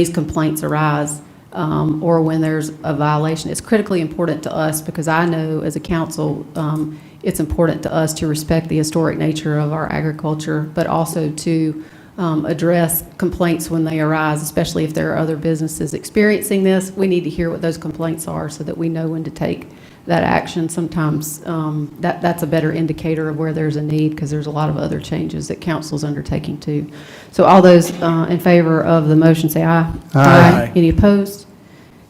complaints arise or when there's a violation. It's critically important to us because I know as a council, it's important to us to respect the historic nature of our agriculture, but also to address complaints when they arise, especially if there are other businesses experiencing this. We need to hear what those complaints are so that we know when to take that action. Sometimes that's a better indicator of where there's a need because there's a lot of other changes that council's undertaking too. So all those in favor of the motion say aye. Aye. Any opposed?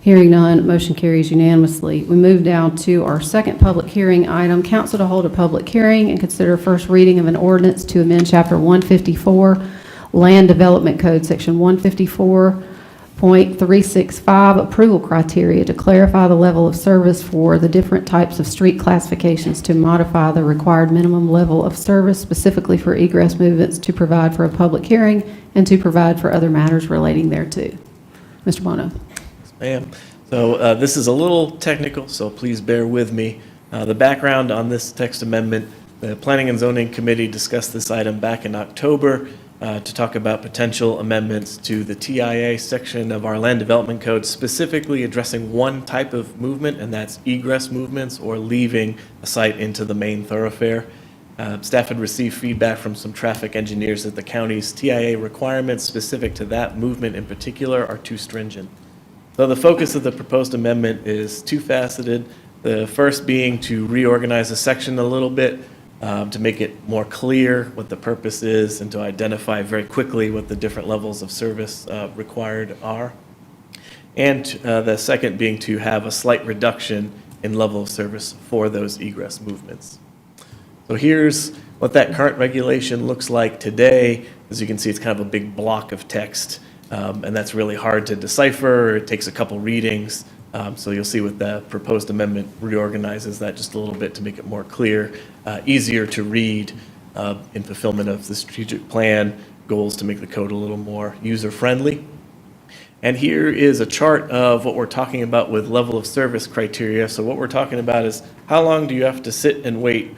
Hearing none, motion carries unanimously. We move down to our second public hearing item. Council to hold a public hearing and consider first reading of an ordinance to amend Chapter 154, Land Development Code, Section 154.365, approval criteria to clarify the level of service for the different types of street classifications, to modify the required minimum level of service specifically for egress movements, to provide for a public hearing, and to provide for other matters relating thereto. Mr. Bono. Ma'am. So this is a little technical, so please bear with me. The background on this text amendment, the Planning and Zoning Committee discussed this item back in October to talk about potential amendments to the TIA section of our Land Development Code, specifically addressing one type of movement, and that's egress movements or leaving a site into the main thoroughfare. Staff had received feedback from some traffic engineers that the county's TIA requirements specific to that movement in particular are too stringent. So the focus of the proposed amendment is two-faceted. The first being to reorganize the section a little bit to make it more clear what the purpose is and to identify very quickly what the different levels of service required are. And the second being to have a slight reduction in level of service for those egress movements. So here's what that current regulation looks like today. As you can see, it's kind of a big block of text. And that's really hard to decipher. It takes a couple readings. So you'll see what the proposed amendment reorganizes that just a little bit to make it more clear, easier to read in fulfillment of the strategic plan goals to make the code a little more user-friendly. And here is a chart of what we're talking about with level of service criteria. So what we're talking about is how long do you have to sit and wait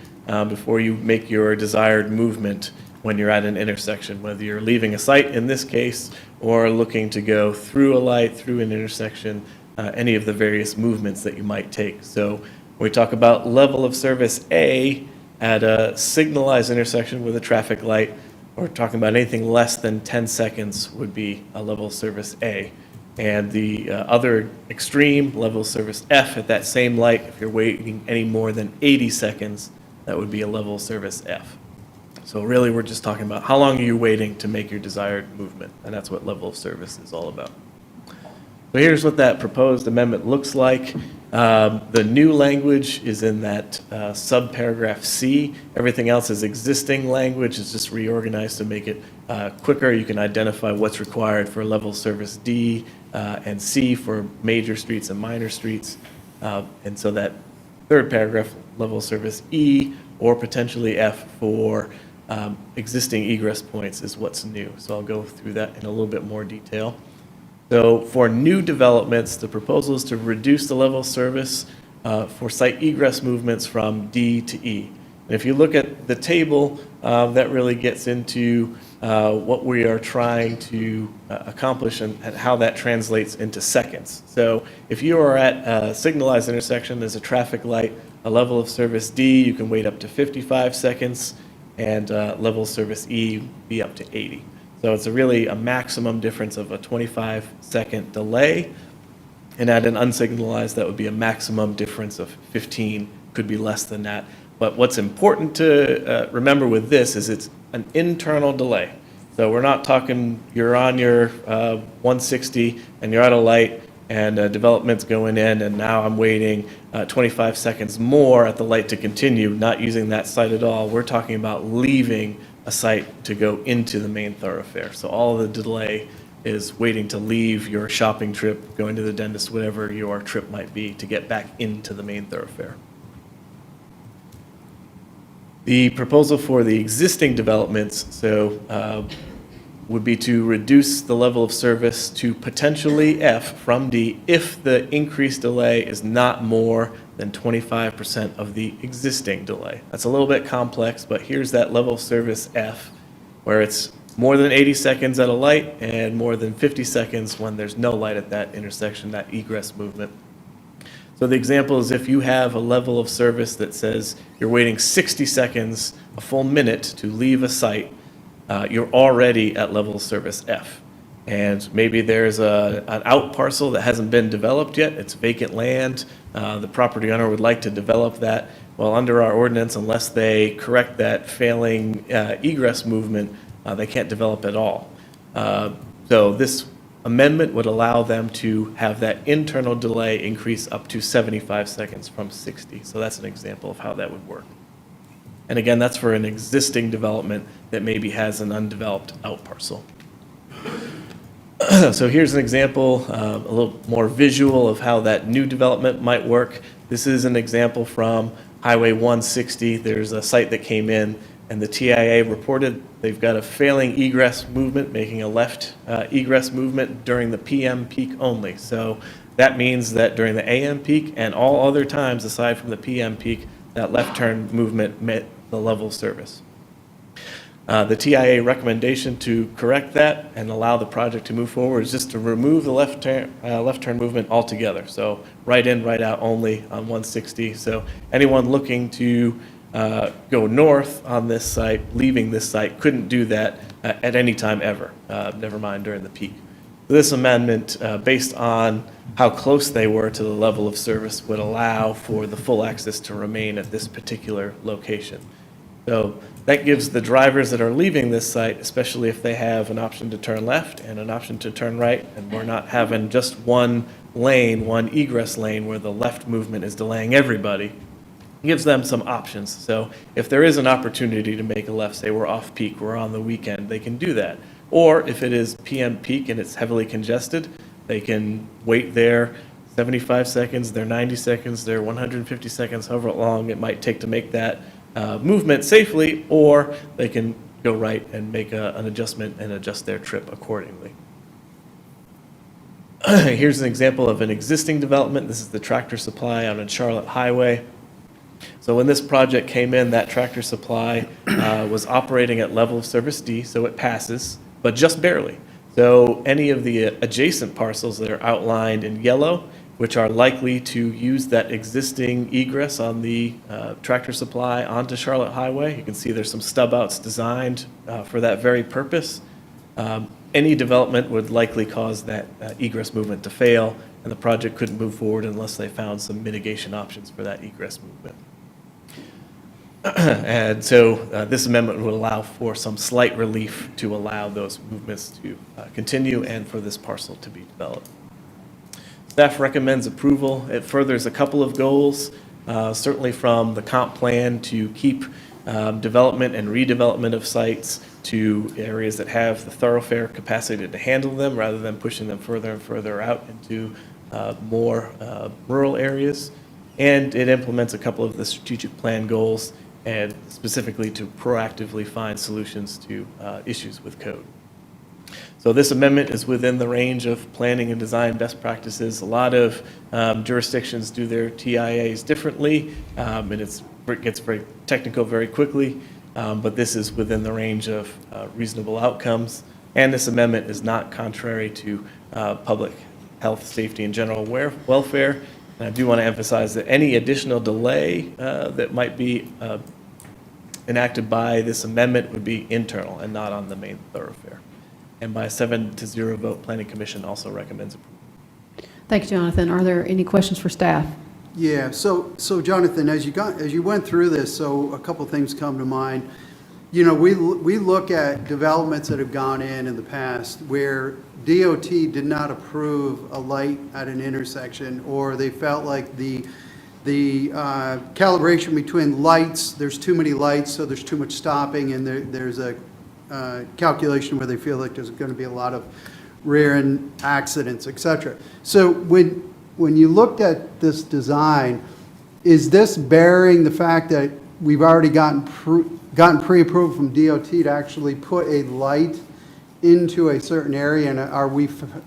before you make your desired movement when you're at an intersection, whether you're leaving a site in this case or looking to go through a light, through an intersection, any of the various movements that you might take. So when we talk about level of service A at a signalized intersection with a traffic light, we're talking about anything less than 10 seconds would be a level of service A. And the other extreme, level of service F at that same light, if you're waiting any more than 80 seconds, that would be a level of service F. So really, we're just talking about how long are you waiting to make your desired movement, and that's what level of service is all about. So here's what that proposed amendment looks like. The new language is in that subparagraph C. Everything else is existing language. It's just reorganized to make it quicker. You can identify what's required for level of service D and C for major streets and minor streets. And so that third paragraph, level of service E or potentially F for existing egress points is what's new. So I'll go through that in a little bit more detail. So for new developments, the proposal is to reduce the level of service for site egress movements from D to E. And if you look at the table, that really gets into what we are trying to accomplish and how that translates into seconds. So if you are at a signalized intersection, there's a traffic light, a level of service D, you can wait up to 55 seconds, and level of service E be up to 80. So it's really a maximum difference of a 25-second delay. And at an unsignalized, that would be a maximum difference of 15, could be less than that. But what's important to remember with this is it's an internal delay. So we're not talking you're on your 160 and you're at a light and development's going in and now I'm waiting 25 seconds more at the light to continue, not using that site at all. We're talking about leaving a site to go into the main thoroughfare. So all of the delay is waiting to leave your shopping trip, going to the dentist, whatever your trip might be, to get back into the main thoroughfare. The proposal for the existing developments, so would be to reduce the level of service to potentially F from D if the increased delay is not more than 25% of the existing delay. That's a little bit complex, but here's that level of service F, where it's more than 80 seconds at a light and more than 50 seconds when there's no light at that intersection, that egress movement. So the example is if you have a level of service that says you're waiting 60 seconds, a full minute to leave a site, you're already at level of service F. And maybe there's an out parcel that hasn't been developed yet, it's vacant land, the property owner would like to develop that. Well, under our ordinance, unless they correct that failing egress movement, they can't develop at all. So this amendment would allow them to have that internal delay increase up to 75 seconds from 60. So that's an example of how that would work. And again, that's for an existing development that maybe has an undeveloped out parcel. So here's an example, a little more visual of how that new development might work. This is an example from Highway 160. There's a site that came in and the TIA reported they've got a failing egress movement, making a left egress movement during the PM peak only. So that means that during the AM peak and all other times aside from the PM peak, that left turn movement met the level of service. The TIA recommendation to correct that and allow the project to move forward is just to remove the left turn movement altogether. So right in, right out only on 160. So anyone looking to go north on this site, leaving this site, couldn't do that at any time ever, never mind during the peak. This amendment, based on how close they were to the level of service, would allow for the full access to remain at this particular location. So that gives the drivers that are leaving this site, especially if they have an option to turn left and an option to turn right, and we're not having just one lane, one egress lane where the left movement is delaying everybody, gives them some options. So if there is an opportunity to make a left, say we're off peak, we're on the weekend, they can do that. Or if it is PM peak and it's heavily congested, they can wait there 75 seconds, their 90 seconds, their 150 seconds, however long it might take to make that movement safely, or they can go right and make an adjustment and adjust their trip accordingly. Here's an example of an existing development. This is the Tractor Supply on a Charlotte Highway. So when this project came in, that Tractor Supply was operating at level of service D, so it passes, but just barely. So any of the adjacent parcels that are outlined in yellow, which are likely to use that existing egress on the Tractor Supply onto Charlotte Highway, you can see there's some stub outs designed for that very purpose. Any development would likely cause that egress movement to fail, and the project couldn't move forward unless they found some mitigation options for that egress movement. And so this amendment would allow for some slight relief to allow those movements to continue and for this parcel to be developed. Staff recommends approval. It furthers a couple of goals, certainly from the comp plan to keep development and redevelopment of sites to areas that have the thoroughfare capacity to handle them rather than pushing them further and further out into more rural areas. And it implements a couple of the strategic plan goals, and specifically to proactively find solutions to issues with code. So this amendment is within the range of planning and design best practices. A lot of jurisdictions do their TIAs differently, and it gets very technical very quickly, but this is within the range of reasonable outcomes. And this amendment is not contrary to public health, safety, and general welfare. And I do want to emphasize that any additional delay that might be enacted by this amendment would be internal and not on the main thoroughfare. And by a 7-0 vote, Planning Commission also recommends approval. Thank you, Jonathan. Are there any questions for staff? Yeah, so Jonathan, as you went through this, so a couple things come to mind. You know, we look at developments that have gone in the past where DOT did not approve a light at an intersection, or they felt like the calibration between lights, there's too many lights, so there's too much stopping, and there's a calculation where they feel like there's going to be a lot of rear-end accidents, et cetera. So when you looked at this design, is this bearing the fact that we've already gotten pre-approval from DOT to actually put a light into a certain area, and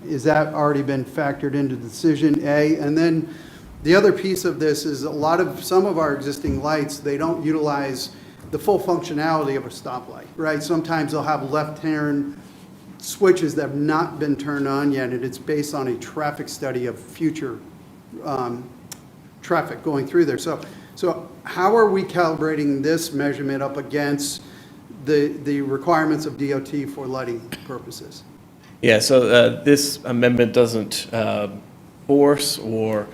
is that already been factored into decision A? And then the other piece of this is some of our existing lights, they don't utilize the full functionality of a stoplight, right? Sometimes they'll have left turn switches that have not been turned on yet, and it's based on a traffic study of future traffic going through there. So how are we calibrating this measurement up against the requirements of DOT for lighting purposes? Yeah, so this amendment doesn't force or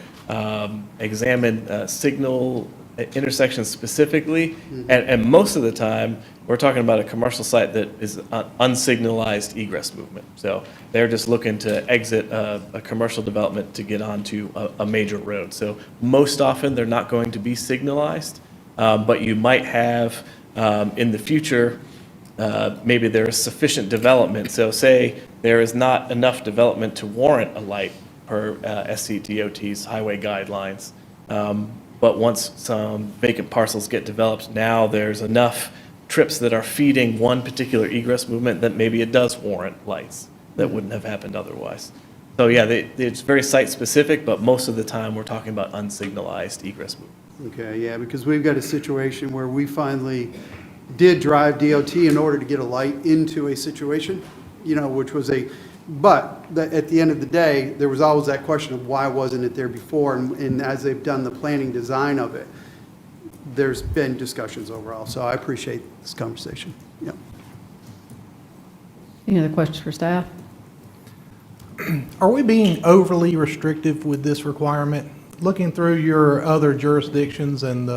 examine signal intersections specifically, and most of the time, we're talking about a commercial site that is unsignalized egress movement. So they're just looking to exit a commercial development to get onto a major road. So most often, they're not going to be signalized, but you might have in the future, maybe there is sufficient development. So say there is not enough development to warrant a light per SCDOT's highway guidelines. But once some vacant parcels get developed, now there's enough trips that are feeding one particular egress movement that maybe it does warrant lights that wouldn't have happened otherwise. So yeah, it's very site-specific, but most of the time, we're talking about unsignalized egress movement. Okay, yeah, because we've got a situation where we finally did drive DOT in order to get a light into a situation, which was but at the end of the day, there was always that question of why wasn't it there before? And as they've done the planning design of it, there's been discussions overall. So I appreciate this conversation. Yep. Any other questions for staff? Are we being overly restrictive with this requirement? Looking through your other jurisdictions and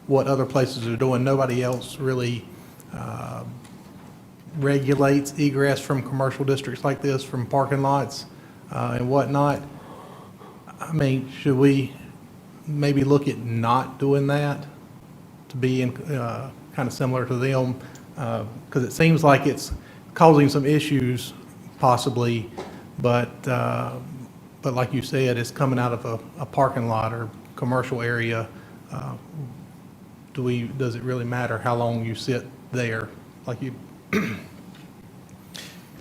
what other places are doing, nobody else really regulates egress from commercial districts like this, from parking lots and whatnot. I mean, should we maybe look at not doing that to be kind of similar to them? Because it seems like it's causing some issues possibly, but like you said, it's coming out of a parking lot or commercial area. Does it really matter how long you sit there? Like you.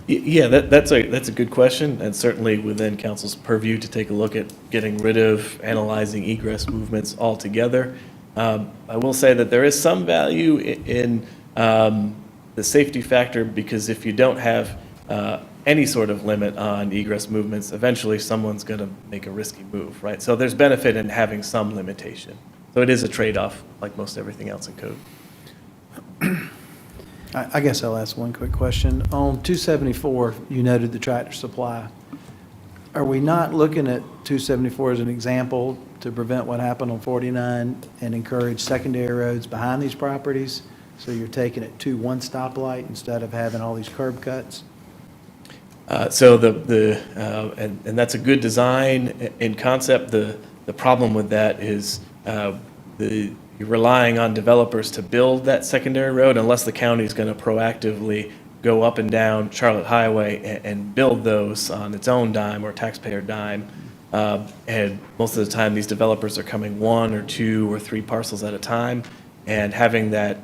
Yeah, that's a good question, and certainly within council's purview to take a look at getting rid of analyzing egress movements altogether. I will say that there is some value in the safety factor, because if you don't have any sort of limit on egress movements, eventually someone's going to make a risky move, right? So there's benefit in having some limitation. So it is a trade-off, like most everything else in code. I guess I'll ask one quick question. On 274, you noted the Tractor Supply. Are we not looking at 274 as an example to prevent what happened on 49 and encourage secondary roads behind these properties? So you're taking it to one stoplight instead of having all these curb cuts? So and that's a good design in concept. The problem with that is you're relying on developers to build that secondary road unless the county is going to proactively go up and down Charlotte Highway and build those on its own dime or taxpayer dime. And most of the time, these developers are coming 1 or 2 or 3 parcels at a time, and having that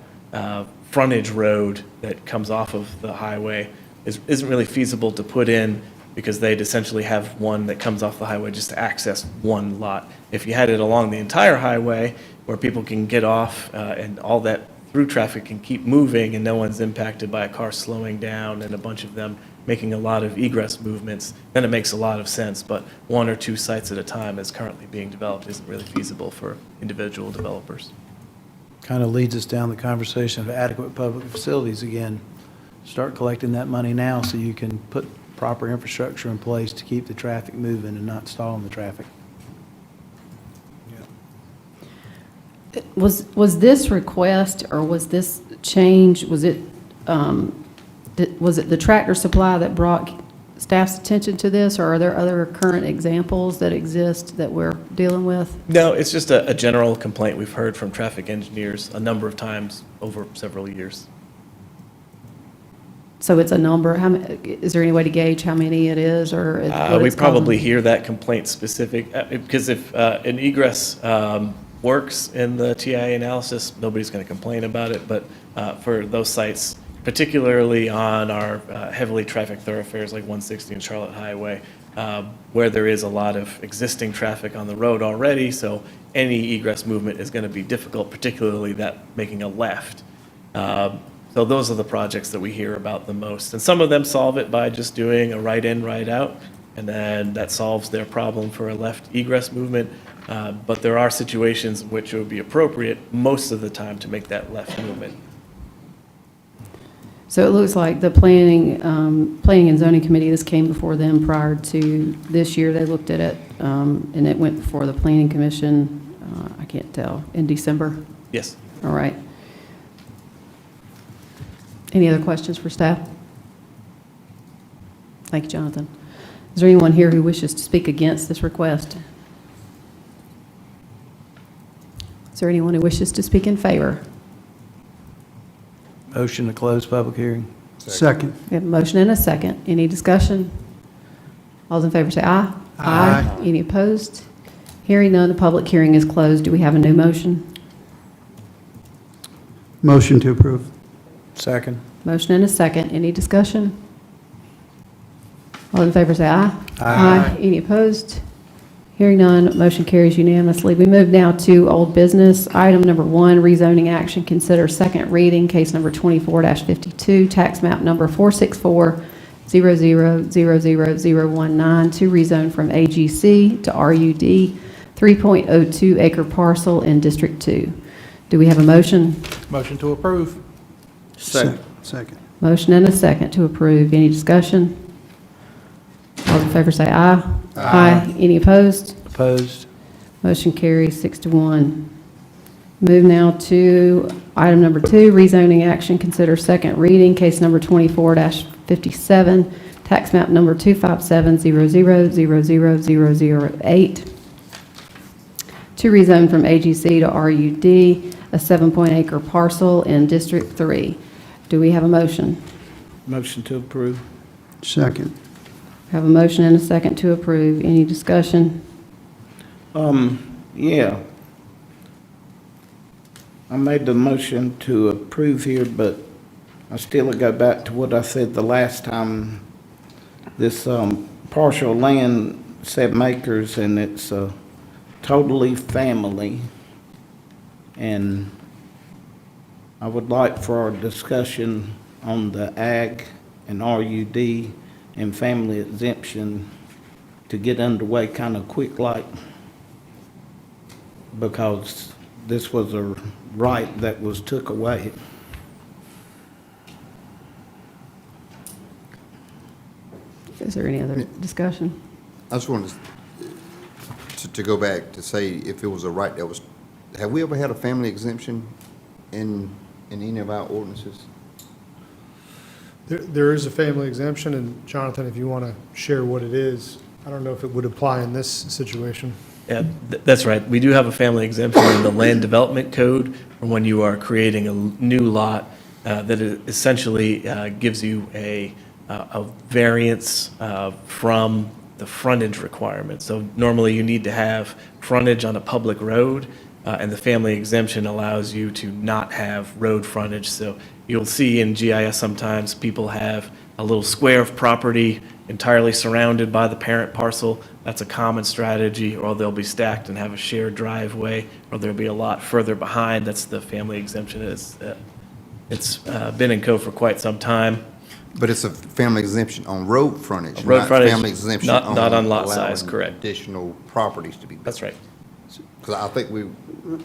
frontage road that comes off of the highway isn't really feasible to put in, because they'd essentially have one that comes off the highway just to access one lot. If you had it along the entire highway where people can get off and all that through traffic can keep moving and no one's impacted by a car slowing down and a bunch of them making a lot of egress movements, then it makes a lot of sense. But 1 or 2 sites at a time as currently being developed isn't really feasible for individual developers. Kind of leads us down the conversation of adequate public facilities again. Start collecting that money now so you can put proper infrastructure in place to keep the traffic moving and not stalling the traffic. Was this request, or was this change, was it the Tractor Supply that brought staff's attention to this, or are there other current examples that exist that we're dealing with? No, it's just a general complaint we've heard from traffic engineers a number of times over several years. So it's a number. Is there any way to gauge how many it is, or what We it's probably causing? hear that complaint specific, because if an egress works in the TIA analysis, nobody's going to complain about it. But for those sites particularly on our heavily trafficked thoroughfares like 160 and Charlotte Highway, where there is a lot of existing traffic on the road already, so any egress movement is going to be difficult, particularly that making a left. So those are the projects that we hear about the most. And some of them solve it by just doing a right in, right out, and then that solves their problem for a left egress movement. But there are situations in which it would be appropriate most of the time to make that left movement. So it looks like the Planning and Zoning Committee, this came before them prior to this year. They looked at it, and it went before the Planning Commission, I can't tell, in December? Yes. All right. Any other questions for staff? Thank you, Jonathan. Is there anyone here who wishes to speak against this request? Is there anyone who wishes to speak in favor? Motion to close public hearing. Second. We have a motion and a second. Any discussion? All those in favor say aye. Aye. Any opposed? Hearing none, the public hearing is closed. Do we have a new motion? Motion to approve. Second. Motion and a second. Any discussion? All in favor say aye. Aye. Any opposed? Hearing none, motion carries unanimously. We move now to old business. Item number 1, rezoning action. Consider second reading, case number 24-52, tax map number 46400000019 to rezone from AGC to RUD, 3.02 acre parcel in District 2. Do we have a motion? Motion to approve. Second. Second. Motion and a second to approve. Any discussion? All in favor say aye. Aye. Any opposed? Opposed? Motion carries 6-1. Move now to item number 2, rezoning action. Consider second reading, case number 24-57, tax map number 25700000008 to rezone from AGC to RUD, a 7-acre parcel in District 3. Do we have a motion? Motion to approve. Second. Have a motion and a second to approve. Any discussion? Yeah. I made the motion to approve here, but I still go back to what I said the last time. This partial land, 7 acres, and it's totally family. And I would like for our discussion on the ag and RUD and family exemption to get underway kind of quick like, because this was a right that was took away. Is there any other discussion? I just wanted to go back to say if it was a right that was, have we ever had a family exemption in any of our ordinances? There is a family exemption, and Jonathan, if you want to share what it is, I don't know if it would apply in this situation. Yeah, that's right. We do have a family exemption in the Land Development Code for when you are creating a new lot that essentially gives you a variance from the frontage requirement. So normally you need to have frontage on a public road, and the family exemption allows you to not have road frontage. So you'll see in GIS sometimes people have a little square of property entirely surrounded by the parent parcel. That's a common strategy, or they'll be stacked and have a shared driveway, or there'll be a lot further behind. That's the family exemption. It's been in code for quite some time. But it's a family exemption on road frontage, Road not frontage, family exemption not on lot size, allowing correct. additional properties to be built. That's right. Because I think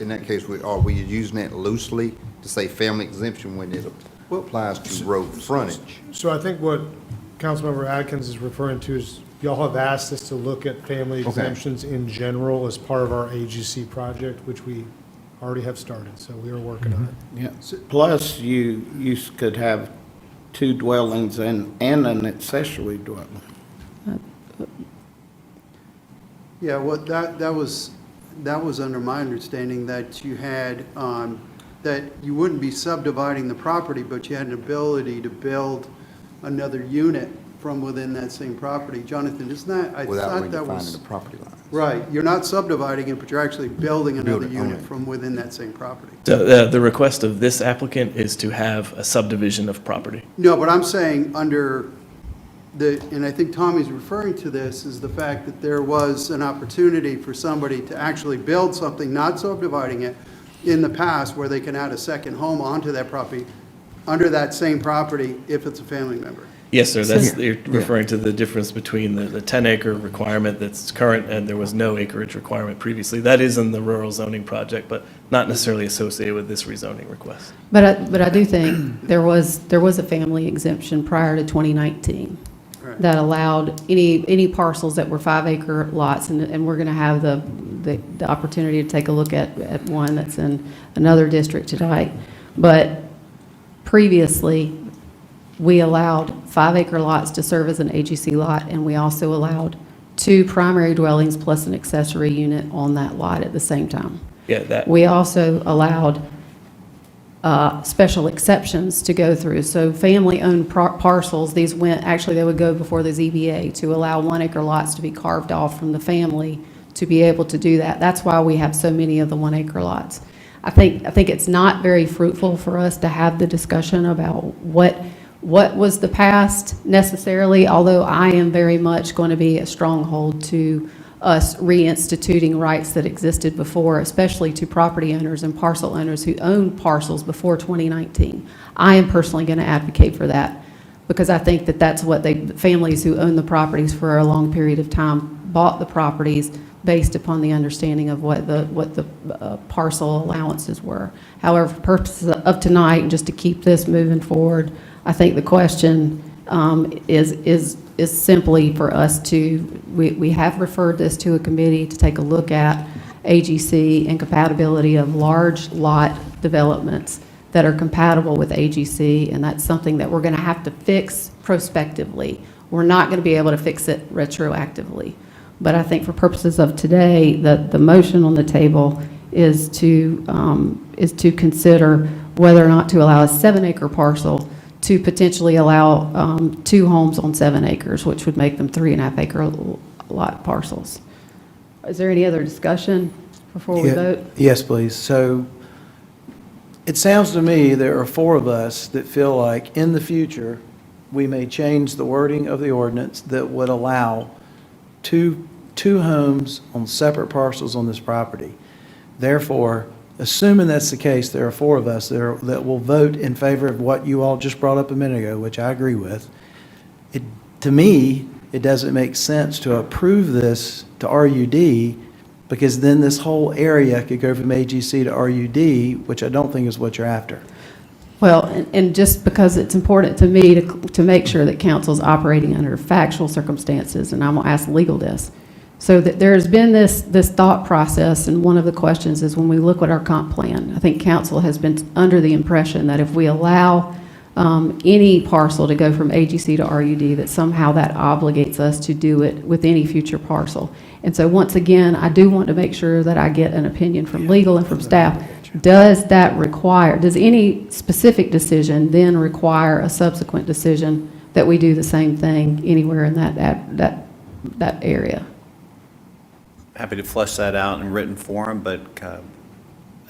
in that case, are we using that loosely to say family exemption when it applies to road frontage? So I think what Councilmember Atkins is referring to is, y'all have asked us to look at family Okay. exemptions in general as part of our AGC project, which we already have started, so we are working on it. Yeah. Plus, you could have 2 dwellings and an accessory dwelling. Yeah, well, that was under my understanding that you had, that you wouldn't be subdividing the property, but you had an ability to build another unit from within that same property. Jonathan, isn't that, I Without thought that redefining was. the property line. Right, you're not subdividing it, but you're actually building another unit from within that same property. So the request of this applicant is to have a subdivision of property. No, but I'm saying under the, and I think Tommy's referring to this, is the fact that there was an opportunity for somebody to actually build something, not subdividing it, in the past where they can add a second home onto that property, under that same property, if it's a family member. Yes, sir, that's, you're referring to the difference between the 10-acre requirement that's current and there was no acreage requirement previously. That is in the rural zoning project, but not necessarily associated with this rezoning request. But I do think there was a family exemption prior to 2019 that allowed any parcels that were 5-acre lots, and we're going to have the opportunity to take a look at one that's in another district tonight. But previously, we allowed 5-acre lots to serve as an AGC lot, and we also allowed 2 primary dwellings plus an accessory unit on that lot at the same time. Yeah, that. We also allowed special exceptions to go through. So family-owned parcels, these went, actually they would go before the ZBA to allow 1-acre lots to be carved off from the family to be able to do that. That's why we have so many of the 1-acre lots. I think it's not very fruitful for us to have the discussion about what was the past necessarily, although I am very much going to be a stronghold to us reinstituting rights that existed before, especially to property owners and parcel owners who owned parcels before 2019. I am personally going to advocate for that because I think that that's what families who own the properties for a long period of time bought the properties based upon the understanding of what the parcel allowances were. However, for purposes of tonight, and just to keep this moving forward, I think the question is simply for us to, we have referred this to a committee to take a look at AGC and compatibility of large lot developments that are compatible with AGC, and that's something that we're going to have to fix prospectively. We're not going to be able to fix it retroactively. But I think for purposes of today, the motion on the table is to consider whether or not to allow a 7-acre parcel to potentially allow 2 homes on 7 acres, which would make them 3.5-acre lot parcels. Is there any other discussion before we vote? Yes, please. So it sounds to me there are 4 of us that feel like in the future, we may change the wording of the ordinance that would allow two homes on separate parcels on this property. Therefore, assuming that's the case, there are 4 of us that will vote in favor of what you all just brought up a minute ago, which I agree with. To me, it doesn't make sense to approve this to RUD because then this whole area could go from AGC to RUD, which I don't think is what you're after. Well, and just because it's important to me to make sure that council's operating under factual circumstances, and I'm going to ask legal this. So that there has been this thought process, and one of the questions is when we look at our comp plan, I think council has been under the impression that if we allow any parcel to go from AGC to RUD, that somehow that obligates us to do it with any future parcel. And so once again, I do want to make sure that I get an opinion from legal and from staff. Does any specific decision then require a subsequent decision that we do the same thing anywhere in that area? Happy to flesh that out in written form, but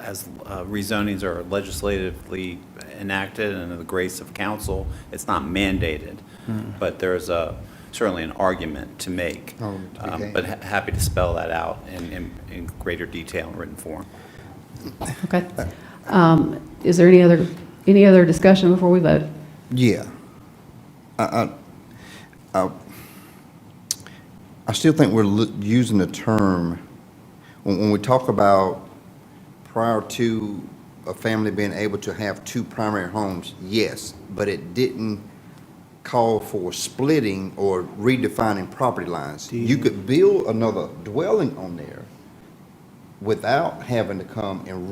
as rezonings are legislatively enacted and in the grace of council, it's not mandated. But there's certainly an argument to make. But happy to spell that out in greater detail in written form. Okay. Is there any other discussion before we vote? Yeah. I still think we're using the term, when we talk about prior to a family being able to have 2 primary homes, yes, but it didn't call for splitting or redefining property lines. You could build another dwelling on there without having to come and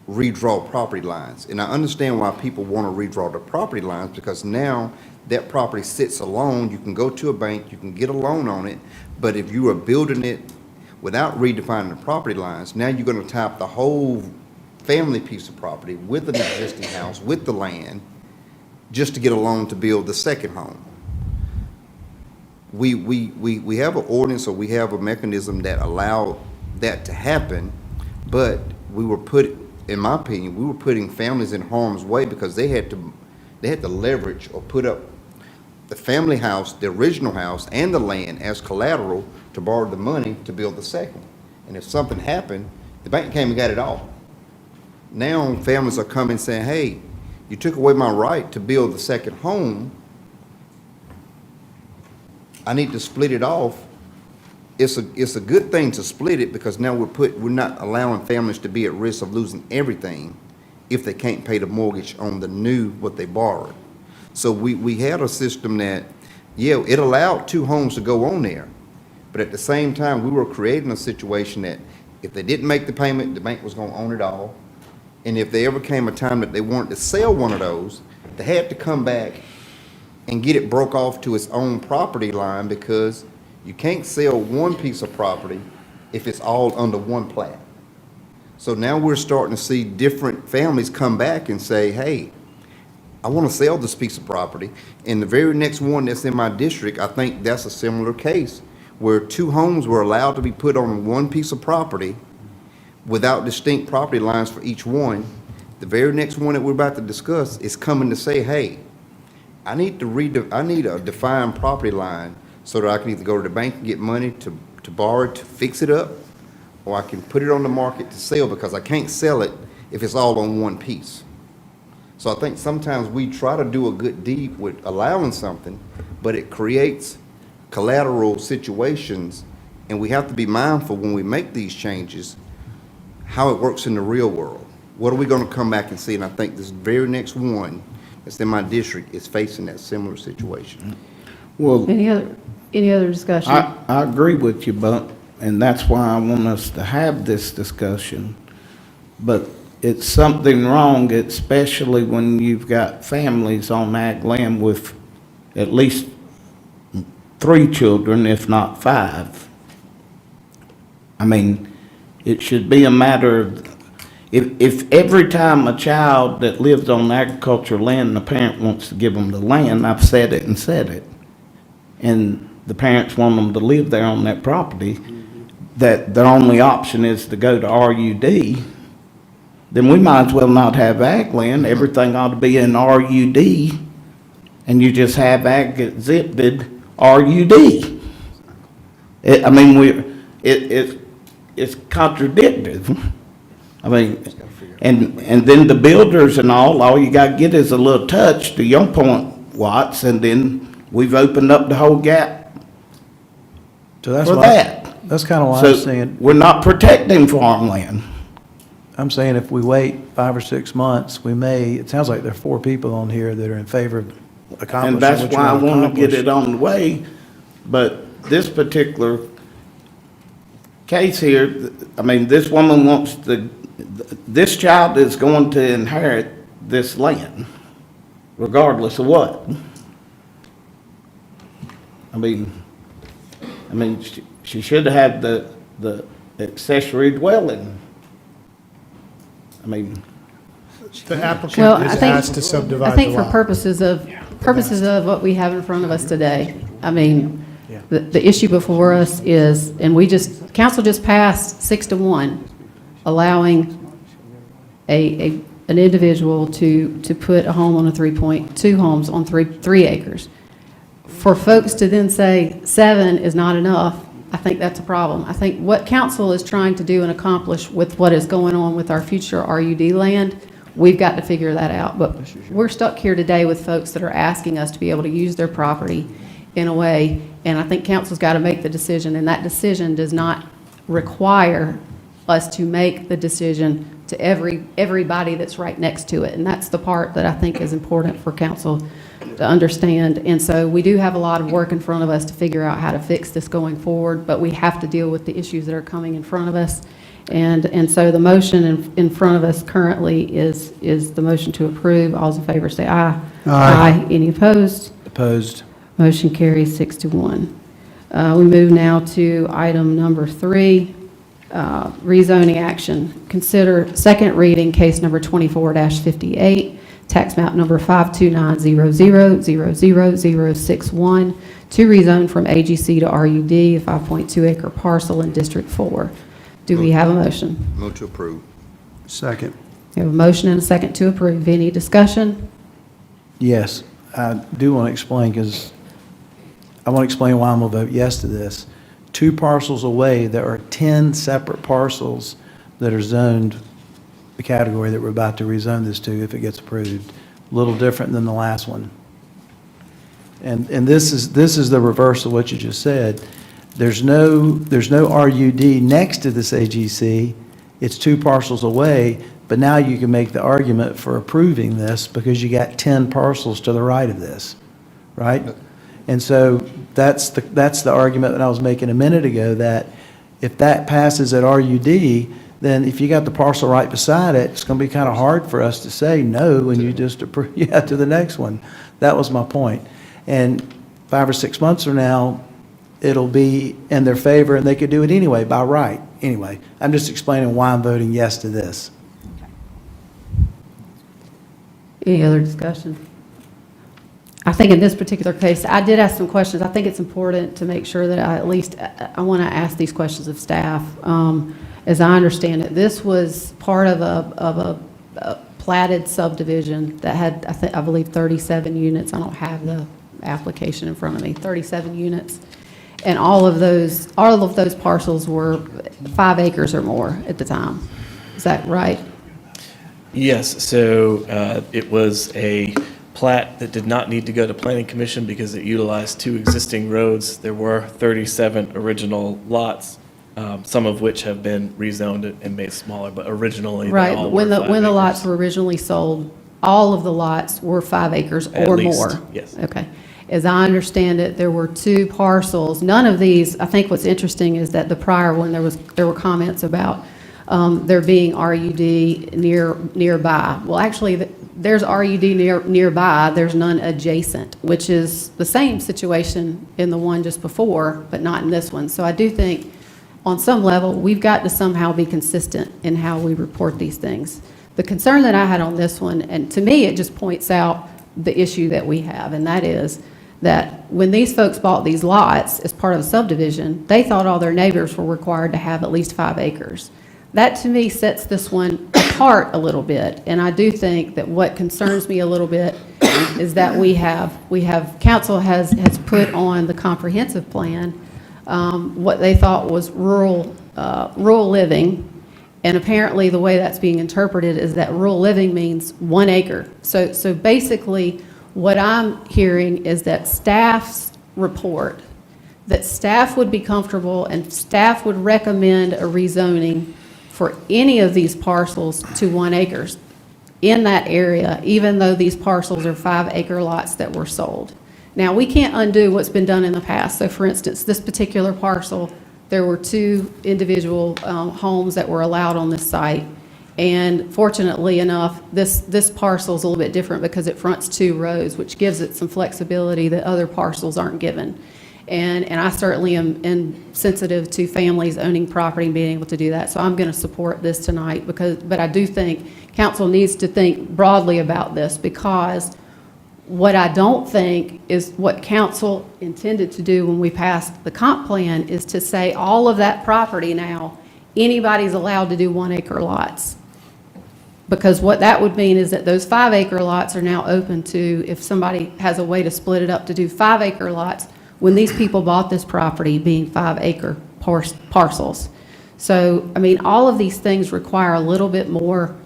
redraw property lines. And I understand why people want to redraw the property lines, because now that property sits alone. You can go to a bank, you can get a loan on it, but if you are building it without redefining the property lines, now you're going to tie up the whole family piece of property with an existing house, with the land, just to get a loan to build the second home. we have an ordinance or we have a mechanism that allowed that to happen, but we were in my opinion, we were putting families in harm's way because they had to leverage or put up the family house, the original house, and the land as collateral to borrow the money to build the second. And if something happened, the bank came and got it all. Now families are coming saying, hey, you took away my right to build the second home. I need to split it off. It's a good thing to split it because now we're not allowing families to be at risk of losing everything if they can't pay the mortgage on the new, what they borrowed. So we had a system that, yeah, it allowed 2 homes to go on there. But at the same time, we were creating a situation that if they didn't make the payment, the bank was going to own it all. And if there ever came a time that they wanted to sell one of those, they had to come back and get it broke off to its own property line because you can't sell one piece of property if it's all under one plat. So now we're starting to see different families come back and say, hey, I want to sell this piece of property. And the very next one that's in my district, I think that's a similar case where 2 homes were allowed to be put on one piece of property without distinct property lines for each one. The very next one that we're about to discuss is coming to say, hey, I need a defined property line so that I can either go to the bank and get money to borrow to fix it up, or I can put it on the market to sell because I can't sell it if it's all on one piece. So I think sometimes we try to do a good deed with allowing something, but it creates collateral situations, and we have to be mindful when we make these changes how it works in the real world. What are we going to come back and see? And I think this very next one that's in my district is facing that similar situation. Well, Any other discussion? I agree with you, but, and that's why I want us to have this discussion. But it's something wrong, especially when you've got families on ag land with at least 3 children, if not 5. I mean, it should be a matter of, if every time a child that lives on agricultural land, the parent wants to give them the land, I've said it and said it, and the parents want them to live there on that property, that their only option is to go to RUD, then we might as well not have ag land. Everything ought to be in RUD, and you just have ag exempted RUD. It's contradictory. I mean, and then the builders and all you gotta get is a little touch, to your point, Watts, and then we've opened up the whole gap So that's for why, that. that's kind of why So I'm saying, we're not protecting farmland. I'm saying if we wait 5 or 6 months, we may, it sounds like there are 4 people on here that are in favor of accomplishing And that's what you why I want to want to get accomplish. it on the way, but this particular case here, I mean, this woman wants to, this child is going to inherit this land, regardless of what. I mean, she should have the accessory dwelling. I mean, The Well, applicant I is think- asked to subdivide I the think for lot. purposes of what we have in front of us today, I mean, the issue before us is, and council just passed 6-1, allowing an individual to put a home on 2 homes on 3 acres. For folks to then say 7 is not enough, I think that's a problem. I think what council is trying to do and accomplish with what is going on with our future RUD land, we've got to figure that out. But we're stuck here today with folks that are asking us to be able to use their property in a way, and I think council's got to make the decision, and that decision does not require us to make the decision to everybody that's right next to it. And that's the part that I think is important for council to understand. And so we do have a lot of work in front of us to figure out how to fix this going forward, but we have to deal with the issues that are coming in front of us. And so the motion in front of us currently is the motion to approve. All those in favor say aye. Aye. Any opposed? Opposed. Motion carries 6-1. We move now to item number 3, rezoning action. Consider second reading, case number 24-58, tax map number 52900000061, to rezone from AGC to RUD, a 5.2 acre parcel in District 4. Do we have a motion? Move to approve. Second. We have a motion and a second to approve. Any discussion? Yes, I do want to explain, because I want to explain why I'm going to vote yes to this. 2 parcels away, there are 10 separate parcels that are zoned the category that we're about to rezone this to if it gets approved. A little different than the last one. And this is the reverse of what you just said. There's no RUD next to this AGC. It's 2 parcels away, but now you can make the argument for approving this because you got 10 parcels to the right of this, right? And so that's the argument that I was making a minute ago, that if that passes at RUD, then if you got the parcel right beside it, it's going to be kind of hard for us to say no when you just approve, yeah, to the next one. That was my point. And 5 or 6 months from now, it'll be in their favor, and they could do it anyway, by right. Anyway, I'm just explaining why I'm voting yes to this. Any other discussion? I think in this particular case, I did ask some questions. I think it's important to make sure that I want to ask these questions of staff. As I understand it, this was part of a platted subdivision that had, I believe, 37 units. I don't have the application in front of me, 37 units. And all of those parcels were 5 acres or more at the time. Is that right? Yes, so it was a plat that did not need to go to Planning Commission because it utilized 2 existing roads. There were 37 original lots, some of which have been rezoned and made smaller, but originally they Right, all when were the 5 when the acres. lots were originally sold, all of the lots were 5 acres At or least, more? yes. Okay. As I understand it, there were 2 parcels. None of these, I think what's interesting is that the prior one, there were comments about there being RUD nearby. Well, actually, there's RUD nearby, there's none adjacent, which is the same situation in the one just before, but not in this one. So I do think, on some level, we've got to somehow be consistent in how we report these things. The concern that I had on this one, and to me, it just points out the issue that we have, and that is that when these folks bought these lots as part of a subdivision, they thought all their neighbors were required to have at least 5 acres. That, to me, sets this one apart a little bit, and I do think that what concerns me a little bit is that we have council has put on the comprehensive plan what they thought was rural living, and apparently the way that's being interpreted is that rural living means 1 acre. So basically, what I'm hearing is that staff's report, that staff would be comfortable and staff would recommend a rezoning for any of these parcels to 1 acre in that area, even though these parcels are 5 acre lots that were sold. Now, we can't undo what's been done in the past. So for instance, this particular parcel, there were 2 individual homes that were allowed on this site. And fortunately enough, this parcel is a little bit different because it fronts 2 roads, which gives it some flexibility that other parcels aren't given. And I certainly am sensitive to families owning property and being able to do that. So I'm going to support this tonight but I do think council needs to think broadly about this, because what I don't think is what council intended to do when we passed the comp plan is to say all of that property now, anybody's allowed to do 1 acre lots. Because what that would mean is that those 5 acre lots are now open to, if somebody has a way to split it up to do 5 acre lots, when these people bought this property being 5 acre parcels. So, I mean, all of these things require a little bit more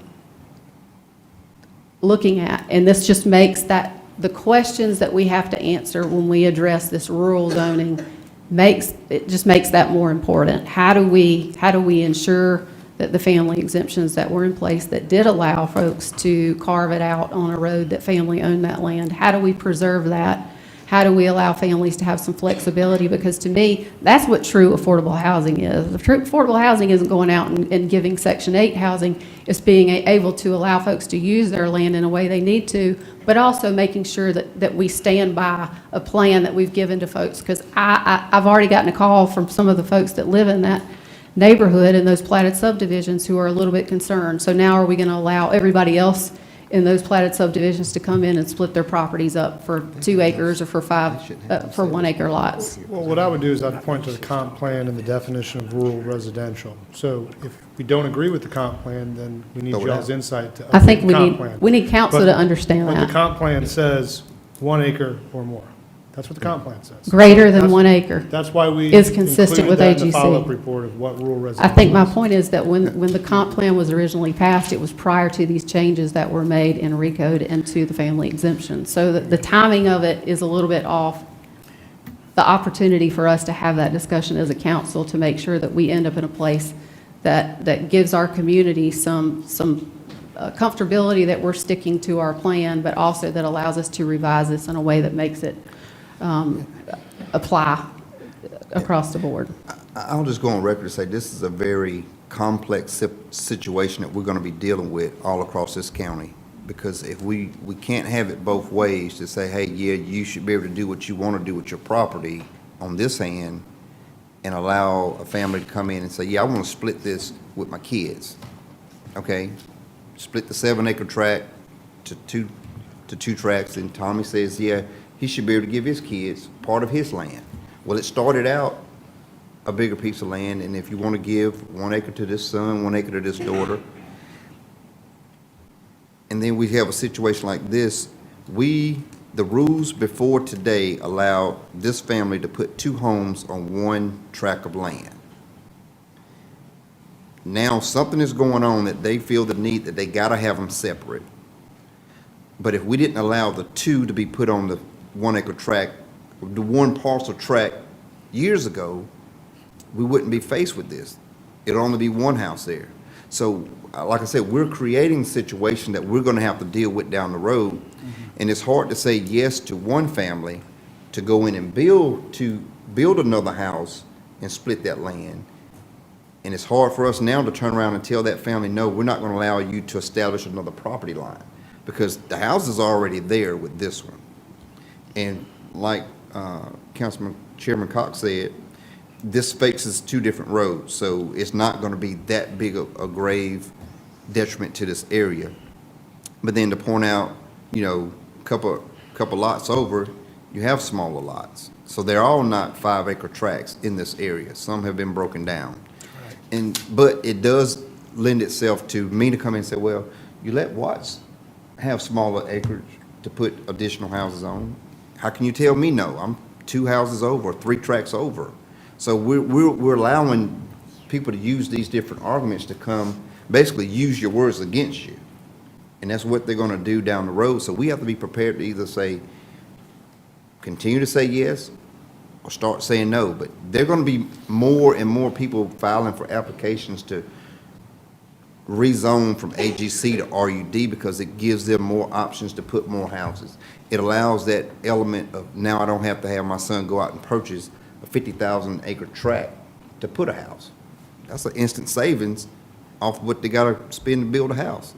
looking at, and this just makes that, the questions that we have to answer when we address this rural zoning, it just makes that more important. How do we ensure that the family exemptions that were in place that did allow folks to carve it out on a road that family owned that land, how do we preserve that? How do we allow families to have some flexibility? Because to me, that's what true affordable housing is. The true affordable housing isn't going out and giving Section 8 housing. It's being able to allow folks to use their land in a way they need to, but also making sure that we stand by a plan that we've given to folks. Because I've already gotten a call from some of the folks that live in that neighborhood in those platted subdivisions who are a little bit concerned. So now are we going to allow everybody else in those platted subdivisions to come in and split their properties up for 2 acres or for 1 acre lots. Well, what I would do is I'd point to the comp plan and the definition of rural residential. So if we don't agree with the comp plan, then we need Throw it y'all's out. insight to I think update the comp plan. we need council But- to understand But that. the comp plan says 1 acre or more. That's what the comp plan says. Greater than That's- 1 acre. That's why we is consistent included with that in the AGC. follow-up report of what rural I residential think my is. point is that when the comp plan was originally passed, it was prior to these changes that were made in RECODE and to the family exemption. So the timing of it is a little bit off. The opportunity for us to have that discussion as a council to make sure that we end up in a place that gives our community some comfortability that we're sticking to our plan, but also that allows us to revise this in a way that makes it apply across the board. I'll just go on record and say this is a very complex situation that we're going to be dealing with all across this county. Because if we can't have it both ways to say, hey, yeah, you should be able to do what you want to do with your property on this hand and allow a family to come in and say, yeah, I want to split this with my kids. Okay? Split the 7-acre tract to two tracts, and Tommy says, yeah, he should be able to give his kids part of his land. Well, it started out a bigger piece of land, and if you want to give 1 acre to this son, 1 acre to this daughter, and then we have a situation like this, the rules before today allow this family to put 2 homes on 1 tract of land. Now, something is going on that they feel the need that they gotta have them separate. But if we didn't allow the 2 to be put on the 1 acre tract, the 1 parcel tract years ago, we wouldn't be faced with this. It'd only be 1 house there. So, like I said, we're creating a situation that we're gonna have to deal with down the road. And it's hard to say yes to one family to go in and build another house and split that land. And it's hard for us now to turn around and tell that family, no, we're not gonna allow you to establish another property line. Because the house is already there with this one. And like Chairman Cox said, this faces 2 different roads, so it's not gonna be that big of a grave detriment to this area. But then to point out, you know, couple lots over, you have smaller lots. So they're all not 5-acre tracts in this area. Some have been broken down. But it does lend itself to me to come in and say, well, you let Watts have smaller acreage to put additional houses on. How can you tell me no? I'm 2 houses over, 3 tracts over. So we're allowing people to use these different arguments to come, basically use your words against you. And that's what they're gonna do down the road. So we have to be prepared to either say, continue to say yes, or start saying no. But there are gonna be more and more people filing for applications to rezone from AGC to RUD because it gives them more options to put more houses. It allows that element of now I don't have to have my son go out and purchase a 50,000 acre tract to put a house. That's an instant savings off what they gotta spend to build a house.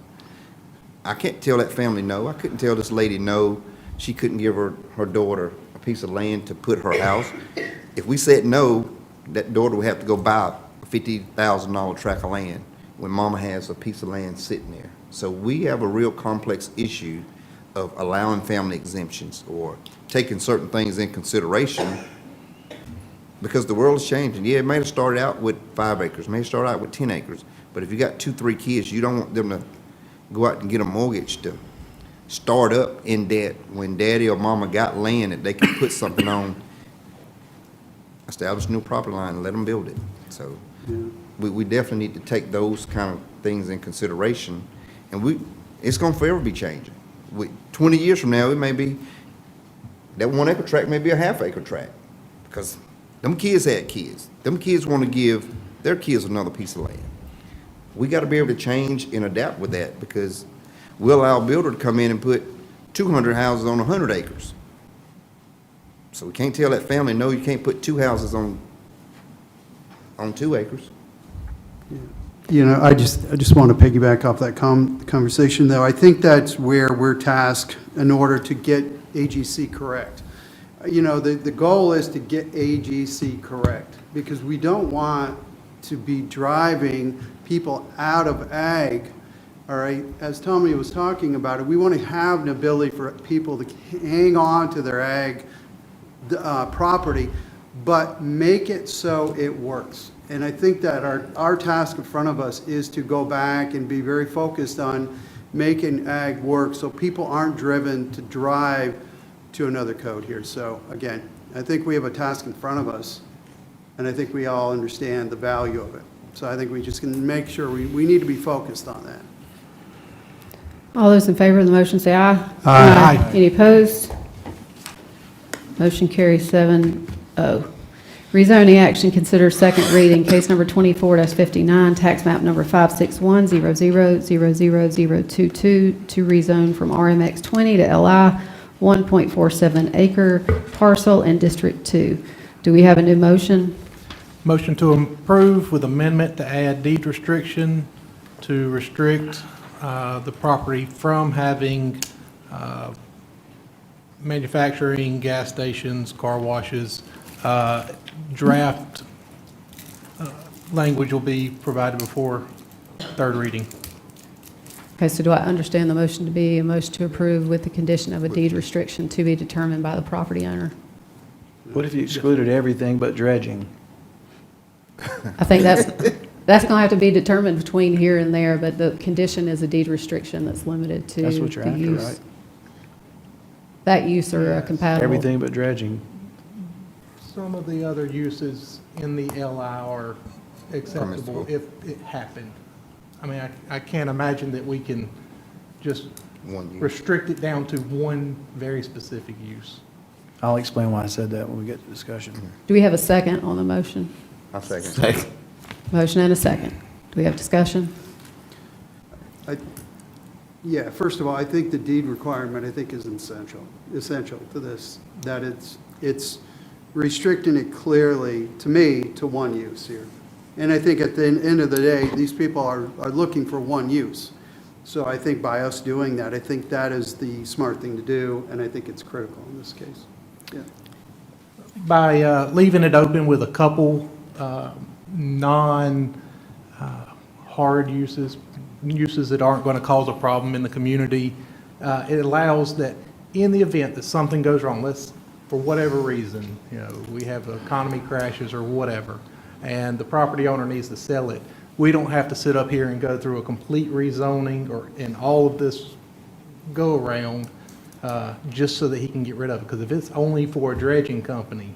I can't tell that family no. I couldn't tell this lady no. She couldn't give her daughter a piece of land to put her house. If we said no, that daughter would have to go buy a $50,000 tract of land when mama has a piece of land sitting there. So we have a real complex issue of allowing family exemptions or taking certain things in consideration because the world is changing. Yeah, it may have started out with 5 acres, may have started out with 10 acres, but if you got 2, 3 kids, you don't want them to go out and get a mortgage to start up in debt when daddy or mama got land that they can put something on, establish a new property line and let them build it. So we definitely need to take those kind of things in consideration. And it's gonna forever be changing. 20 years from now, it may be, that 1 acre tract may be a half-acre tract because them kids had kids. Them kids want to give their kids another piece of land. We got to be able to change and adapt with that because we'll allow a builder to come in and put 200 houses on 100 acres. So we can't tell that family, no, you can't put 2 houses on 2 acres. You know, I just want to piggyback off that conversation, though. I think that's where we're tasked in order to get AGC correct. You know, the goal is to get AGC correct because we don't want to be driving people out of ag all right? As Tommy was talking about it, we want to have an ability for people to hang on to their ag property, but make it so it works. And I think that our task in front of us is to go back and be very focused on making ag work so people aren't driven to drive to another code here. So again, I think we have a task in front of us, and I think we all understand the value of it. So I think we just can make sure we need to be focused on that. All those in favor of the motion say aye. Aye. Any opposed? Motion carries 7-0. Rezoning action, consider second reading, case number 24-59, tax map number 56100000022, to rezone from RMX 20 to LI 1.47 acre parcel in District 2. Do we have a new motion? Motion to approve with amendment to add deed restriction to restrict the property from having manufacturing, gas stations, car washes. Draft language will be provided before third reading. Okay, so do I understand the motion to be a motion to approve with the condition of a deed restriction to be determined by the property owner? What if you excluded everything but dredging? I think that's going to have to be determined between here and there, but the condition is a deed restriction that's limited to That's what you're the after, use. right? That use are compatible. Everything but dredging. Some of the other uses in the LI are acceptable if it happened. I mean, I can't imagine that we can just restrict it down to one very specific use. I'll explain why I said that when we get to discussion. Do we have a second on the motion? I'll second. Motion and a second. Do we have discussion? Yeah, first of all, I think the deed requirement, I think, is essential to this, that it's restricting it clearly, to me, to one use here. And I think at the end of the day, these people are looking for one use. So I think by us doing that, I think that is the smart thing to do, and I think it's critical in this case. Yeah. By leaving it open with a couple non-hard uses that aren't going to cause a problem in the community, it allows that in the event that something goes wrong, for whatever reason, we have economy crashes or whatever, and the property owner needs to sell it, we don't have to sit up here and go through a complete rezoning and all of this go around just so that he can get rid of it. Because if it's only for a dredging company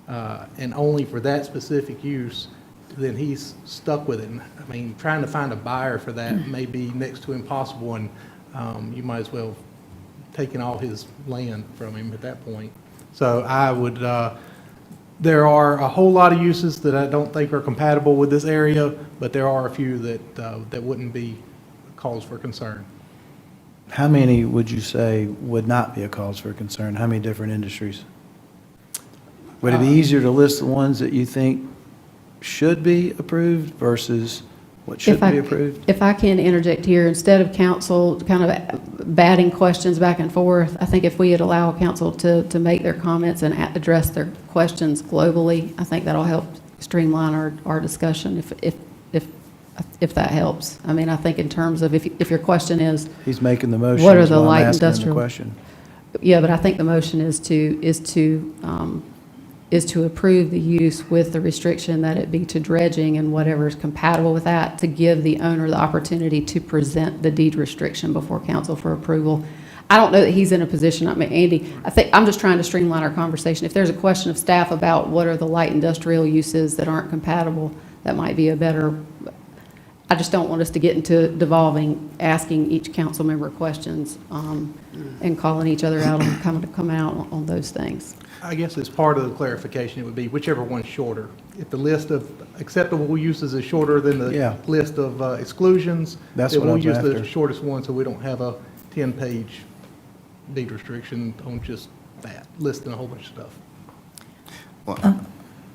and only for that specific use, then he's stuck with it. And, I mean, trying to find a buyer for that may be next to impossible, and you might as well taking all his land from him at that point. So I would, there are a whole lot of uses that I don't think are compatible with this area, but there are a few that wouldn't be cause for concern. How many would you say would not be a cause for concern? How many different industries? Would it be easier to list the ones that you think should be approved versus what should be approved? If I can interject here, instead of council kind of batting questions back and forth, I think if we would allow council to make their comments and address their questions globally, I think that'll help streamline our discussion if that helps. I mean, I think in terms of if your question is. He's making the motion. What are the so I'm light asking him the industrial? question. Yeah, but I think the motion is to approve the use with the restriction that it be to dredging and whatever is compatible with that, to give the owner the opportunity to present the deed restriction before council for approval. I don't know that he's in a position, I mean, Andy, I think, I'm just trying to streamline our conversation. If there's a question of staff about what are the light industrial uses that aren't compatible, that might be a better, I just don't want us to get into devolving, asking each council member questions and calling each other out on coming out on those things. I guess as part of the clarification, it would be whichever one's shorter. If the list of acceptable uses is shorter than the list of exclusions, That's then what I we'll was use the after. shortest one so we don't have a 10-page deed restriction on just that, listing a whole bunch of stuff. Well,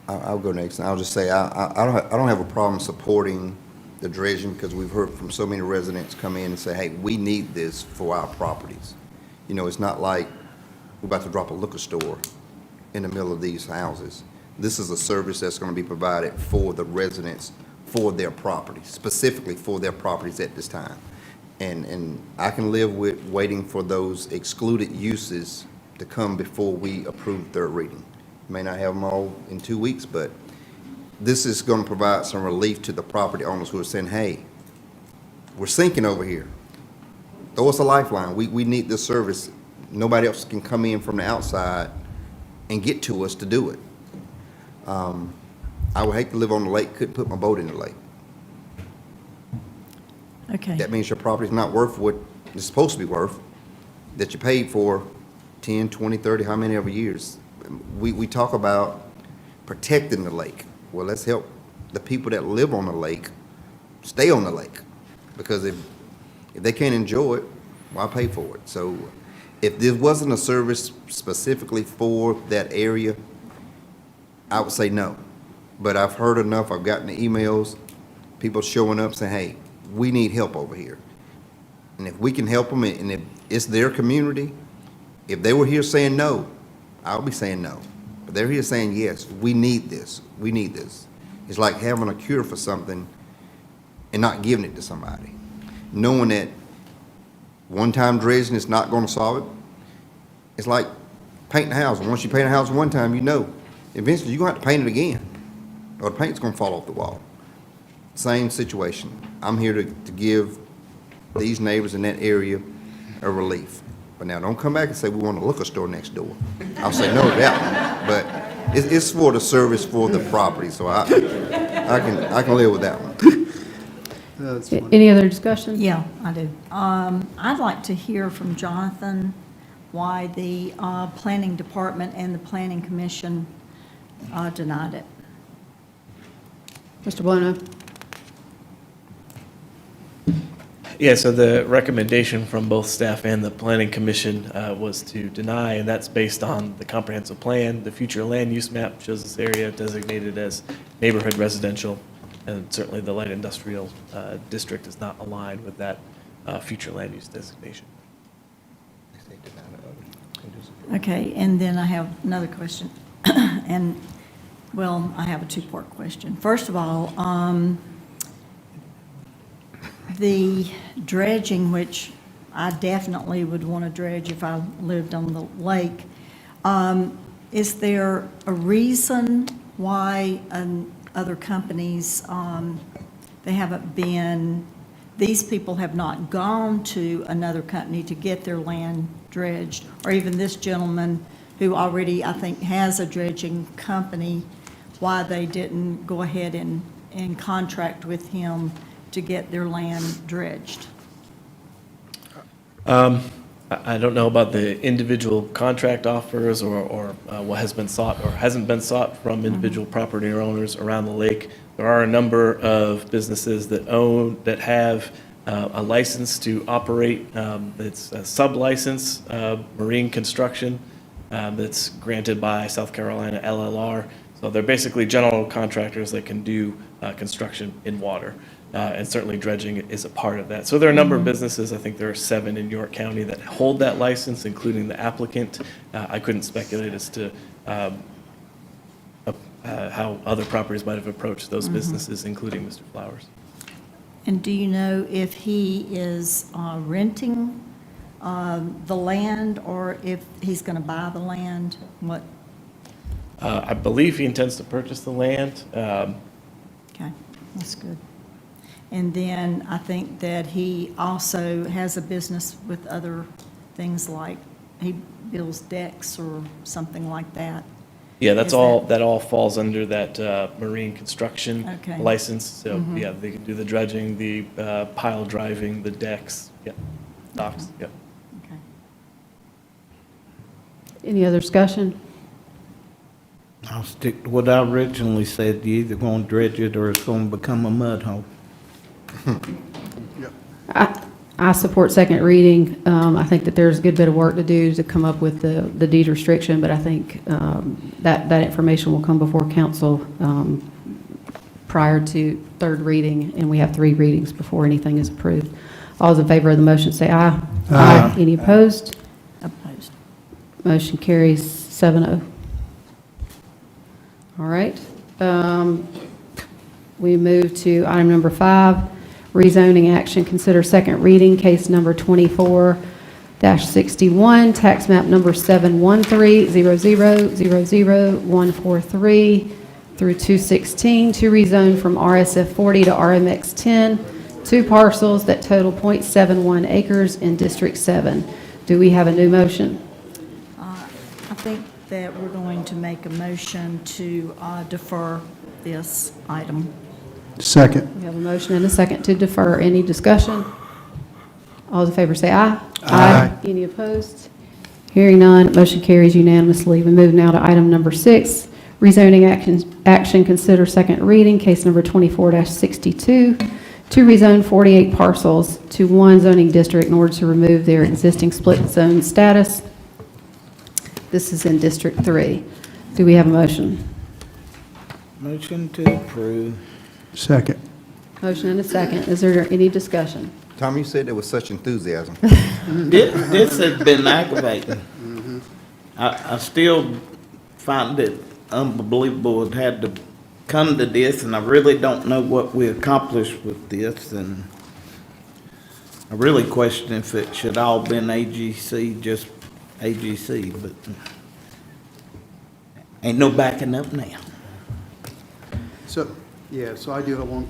I'll go next, and I'll just say, I don't have a problem supporting the dredging, because we've heard from so many residents come in and say, hey, we need this for our properties. You know, it's not like we're about to drop a liquor store in the middle of these houses. This is a service that's going to be provided for the residents, for their properties, specifically for their properties at this time. And I can live with waiting for those excluded uses to come before we approve third reading. May not have them all in 2 weeks, but this is going to provide some relief to the property owners who are saying, hey, we're sinking over here. Throw us a lifeline. We need this service. Nobody else can come in from the outside and get to us to do it. I would hate to live on the lake, couldn't put my boat in the lake. Okay. That means your property's not worth what it's supposed to be worth, that you paid for 10, 20, 30, how many ever years. We talk about protecting the lake. Well, let's help the people that live on the lake stay on the lake. Because if they can't enjoy it, why pay for it? So if there wasn't a service specifically for that area, I would say no. But I've heard enough, I've gotten the emails, people showing up saying, hey, we need help over here. And if we can help them, and if it's their community, if they were here saying no, I'll be saying no. But they're here saying, yes, we need this, we need this. It's like having a cure for something and not giving it to somebody. Knowing that one-time dredging is not gonna solve it. It's like painting a house. Once you paint a house one time, you know, eventually you're gonna have to paint it again, or the paint's gonna fall off the wall. Same situation. I'm here to give these neighbors in that area a relief. But now, don't come back and say we want a liquor store next door. I'll say no to that one. But it's for the service for the property, so I can live with that one. That's funny. Any other discussion? Yeah, I do. I'd like to hear from Jonathan why the Planning Department and the Planning Commission denied it. Mr. Bono? Yeah, so the recommendation from both staff and the planning commission was to deny, and that's based on the comprehensive plan. The future land use map shows this area designated as neighborhood residential, and certainly the light industrial district is not aligned with that future land use designation. Okay, and then I have another question. And, well, I have a two-part question. First of all, the dredging, which I definitely would want to dredge if I lived on the lake, is there a reason why other companies, they haven't been, these people have not gone to another company to get their land dredged, or even this gentleman who already, I think, has a dredging company, why they didn't go ahead and contract with him to get their land dredged? I don't know about the individual contract offers or what has been sought or hasn't been sought from individual property owners around the lake. There are a number of businesses that have a license to operate. It's a sub-license, marine construction, that's granted by South Carolina LLR. So they're basically general contractors that can do construction in water. And certainly dredging is a part of that. So there are a number of businesses, I think there are 7 in York County that hold that license, including the applicant. I couldn't speculate as to how other properties might have approached those businesses, including Mr. Flowers. And do you know if he is renting the land, or if he's going to buy the land? What? I believe he intends to purchase the land. Okay, that's good. And then I think that he also has a business with other things, like he builds decks or something like that. Yeah, Is that all falls under that marine construction Okay. license. So, yeah, they can do the dredging, the pile driving, the decks, yeah, docks, yeah. Okay. Any other discussion? I'll stick to what I originally said. You either going to dredge it or it's going to become a mud hole. I support second reading. I think that there's a good bit of work to do to come up with the deed restriction, but I think that information will come before council prior to third reading, and we have 3 readings before anything is approved. All those in favor of the motion say aye. Aye. Any opposed? Opposed. Motion carries 7-0. All right. We move to item number 5, rezoning action, consider second reading, case number 24-61, tax map number 713-0000-143 through 216, to rezone from RSF 40 to RMX 10, two parcels that total .71 acres in District 7. Do we have a new motion? I think that we're going to make a motion to defer this item. Second. We have a motion and a second to defer. Any discussion? All those in favor say aye. Aye. Any opposed? Hearing none, motion carries unanimously. We move now to item number 6, rezoning action, consider second reading, case number 24-62, to rezone 48 parcels to one zoning district in order to remove their existing split zone status. This is in District 3. Do we have a motion? Motion to approve. Second. Motion and a second. Is there any discussion? Tom, you said there was such enthusiasm. This has been aggravating. I still find it unbelievable it had to come to this, and I really don't know what we accomplished with this, and I really question if it should all been AGC, just AGC, but ain't no backing up now. So, yeah, so I do have one,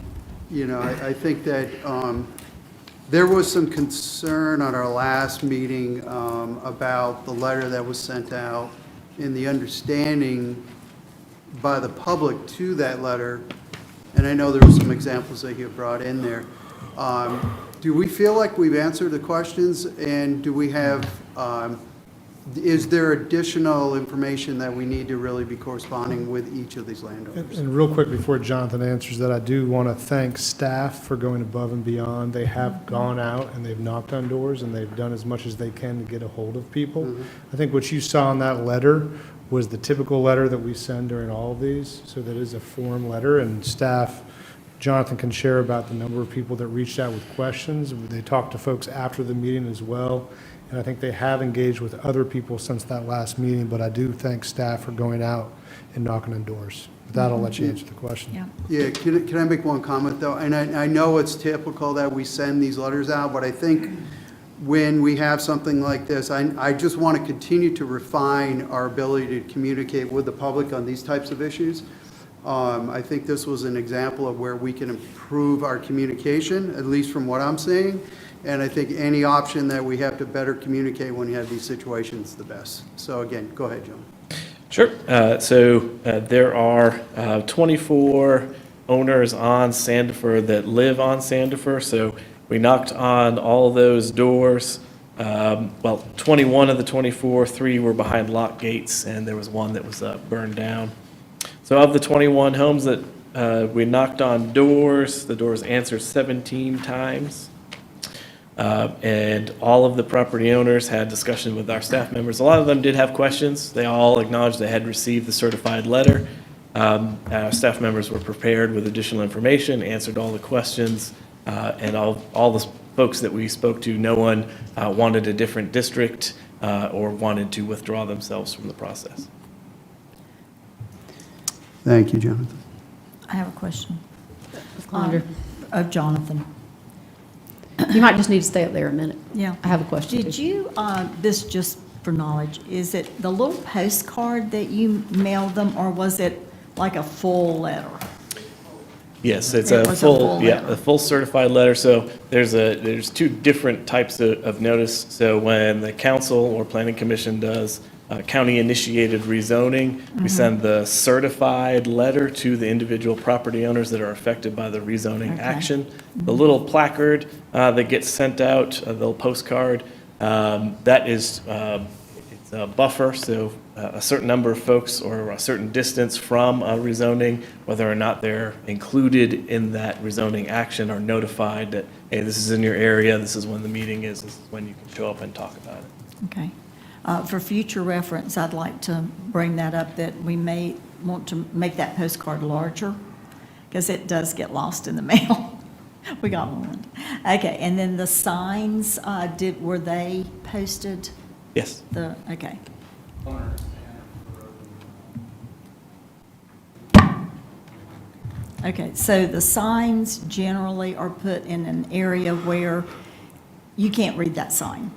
I think that there was some concern on our last meeting about the letter that was sent out and the understanding by the public to that letter, and I know there were some examples that you brought in there. Do we feel like we've answered the questions, and do we have, is there additional information that we need to really be corresponding with each of these landowners? And real quick, before Jonathan answers that, I do want to thank staff for going above and beyond. They have gone out and they've knocked on doors and they've done as much as they can to get a hold of people. I think what you saw in that letter was the typical letter that we send during all of these. So that is a form letter, and staff, Jonathan can share about the number of people that reached out with questions. They talked to folks after the meeting as well. And I think they have engaged with other people since that last meeting, but I do thank staff for going out and knocking on doors. With that, I'll let you answer the question. Yeah, can I make one comment, though? And I know it's typical that we send these letters out, but I think when we have something like this, I just want to continue to refine our ability to communicate with the public on these types of issues. I think this was an example of where we can improve our communication, at least from what I'm seeing. And I think any option that we have to better communicate when you have these situations, the best. So again, go ahead, John. Sure. There are 24 owners on Sandifer that live on Sandifer, so we knocked on all those doors. 21 of the 24, 3 were behind locked gates, and there was one that was burned down. So of the 21 homes that we knocked on doors, the doors answered 17 times. And all of the property owners had discussion with our staff members. A lot of them did have questions. They all acknowledged they had received the certified letter. Our staff members were prepared with additional information, answered all the questions, and all the folks that we spoke to, no one wanted a different district or wanted to withdraw themselves from the process. Thank you, Jonathan. I have a question. Ms. Clonder. Of Jonathan. You might just need to stay up there a minute. Yeah. I have a question. Did too. you, this just for knowledge, is it the little postcard that you mailed them, or was it like a full letter? Yes, it's It a was a full, full yeah, letter. a full certified letter. So there's two different types of notice. So when the council or planning commission does county-initiated rezoning, we send the certified letter to the individual property owners that are affected by the rezoning action. The little placard that gets sent out, the little postcard, that is, it's a buffer, so a certain number of folks or a certain distance from a rezoning, whether or not they're included in that rezoning action, are notified that, hey, this is in your area, this is when the meeting is, this is when you can show up and talk about it. Okay. For future reference, I'd like to bring that up, that we may want to make that postcard larger, because it does get lost in the mail. We got one. Okay, and then the signs, were they posted? Yes. Okay. Okay, so the signs generally are put in an area where you can't read that sign.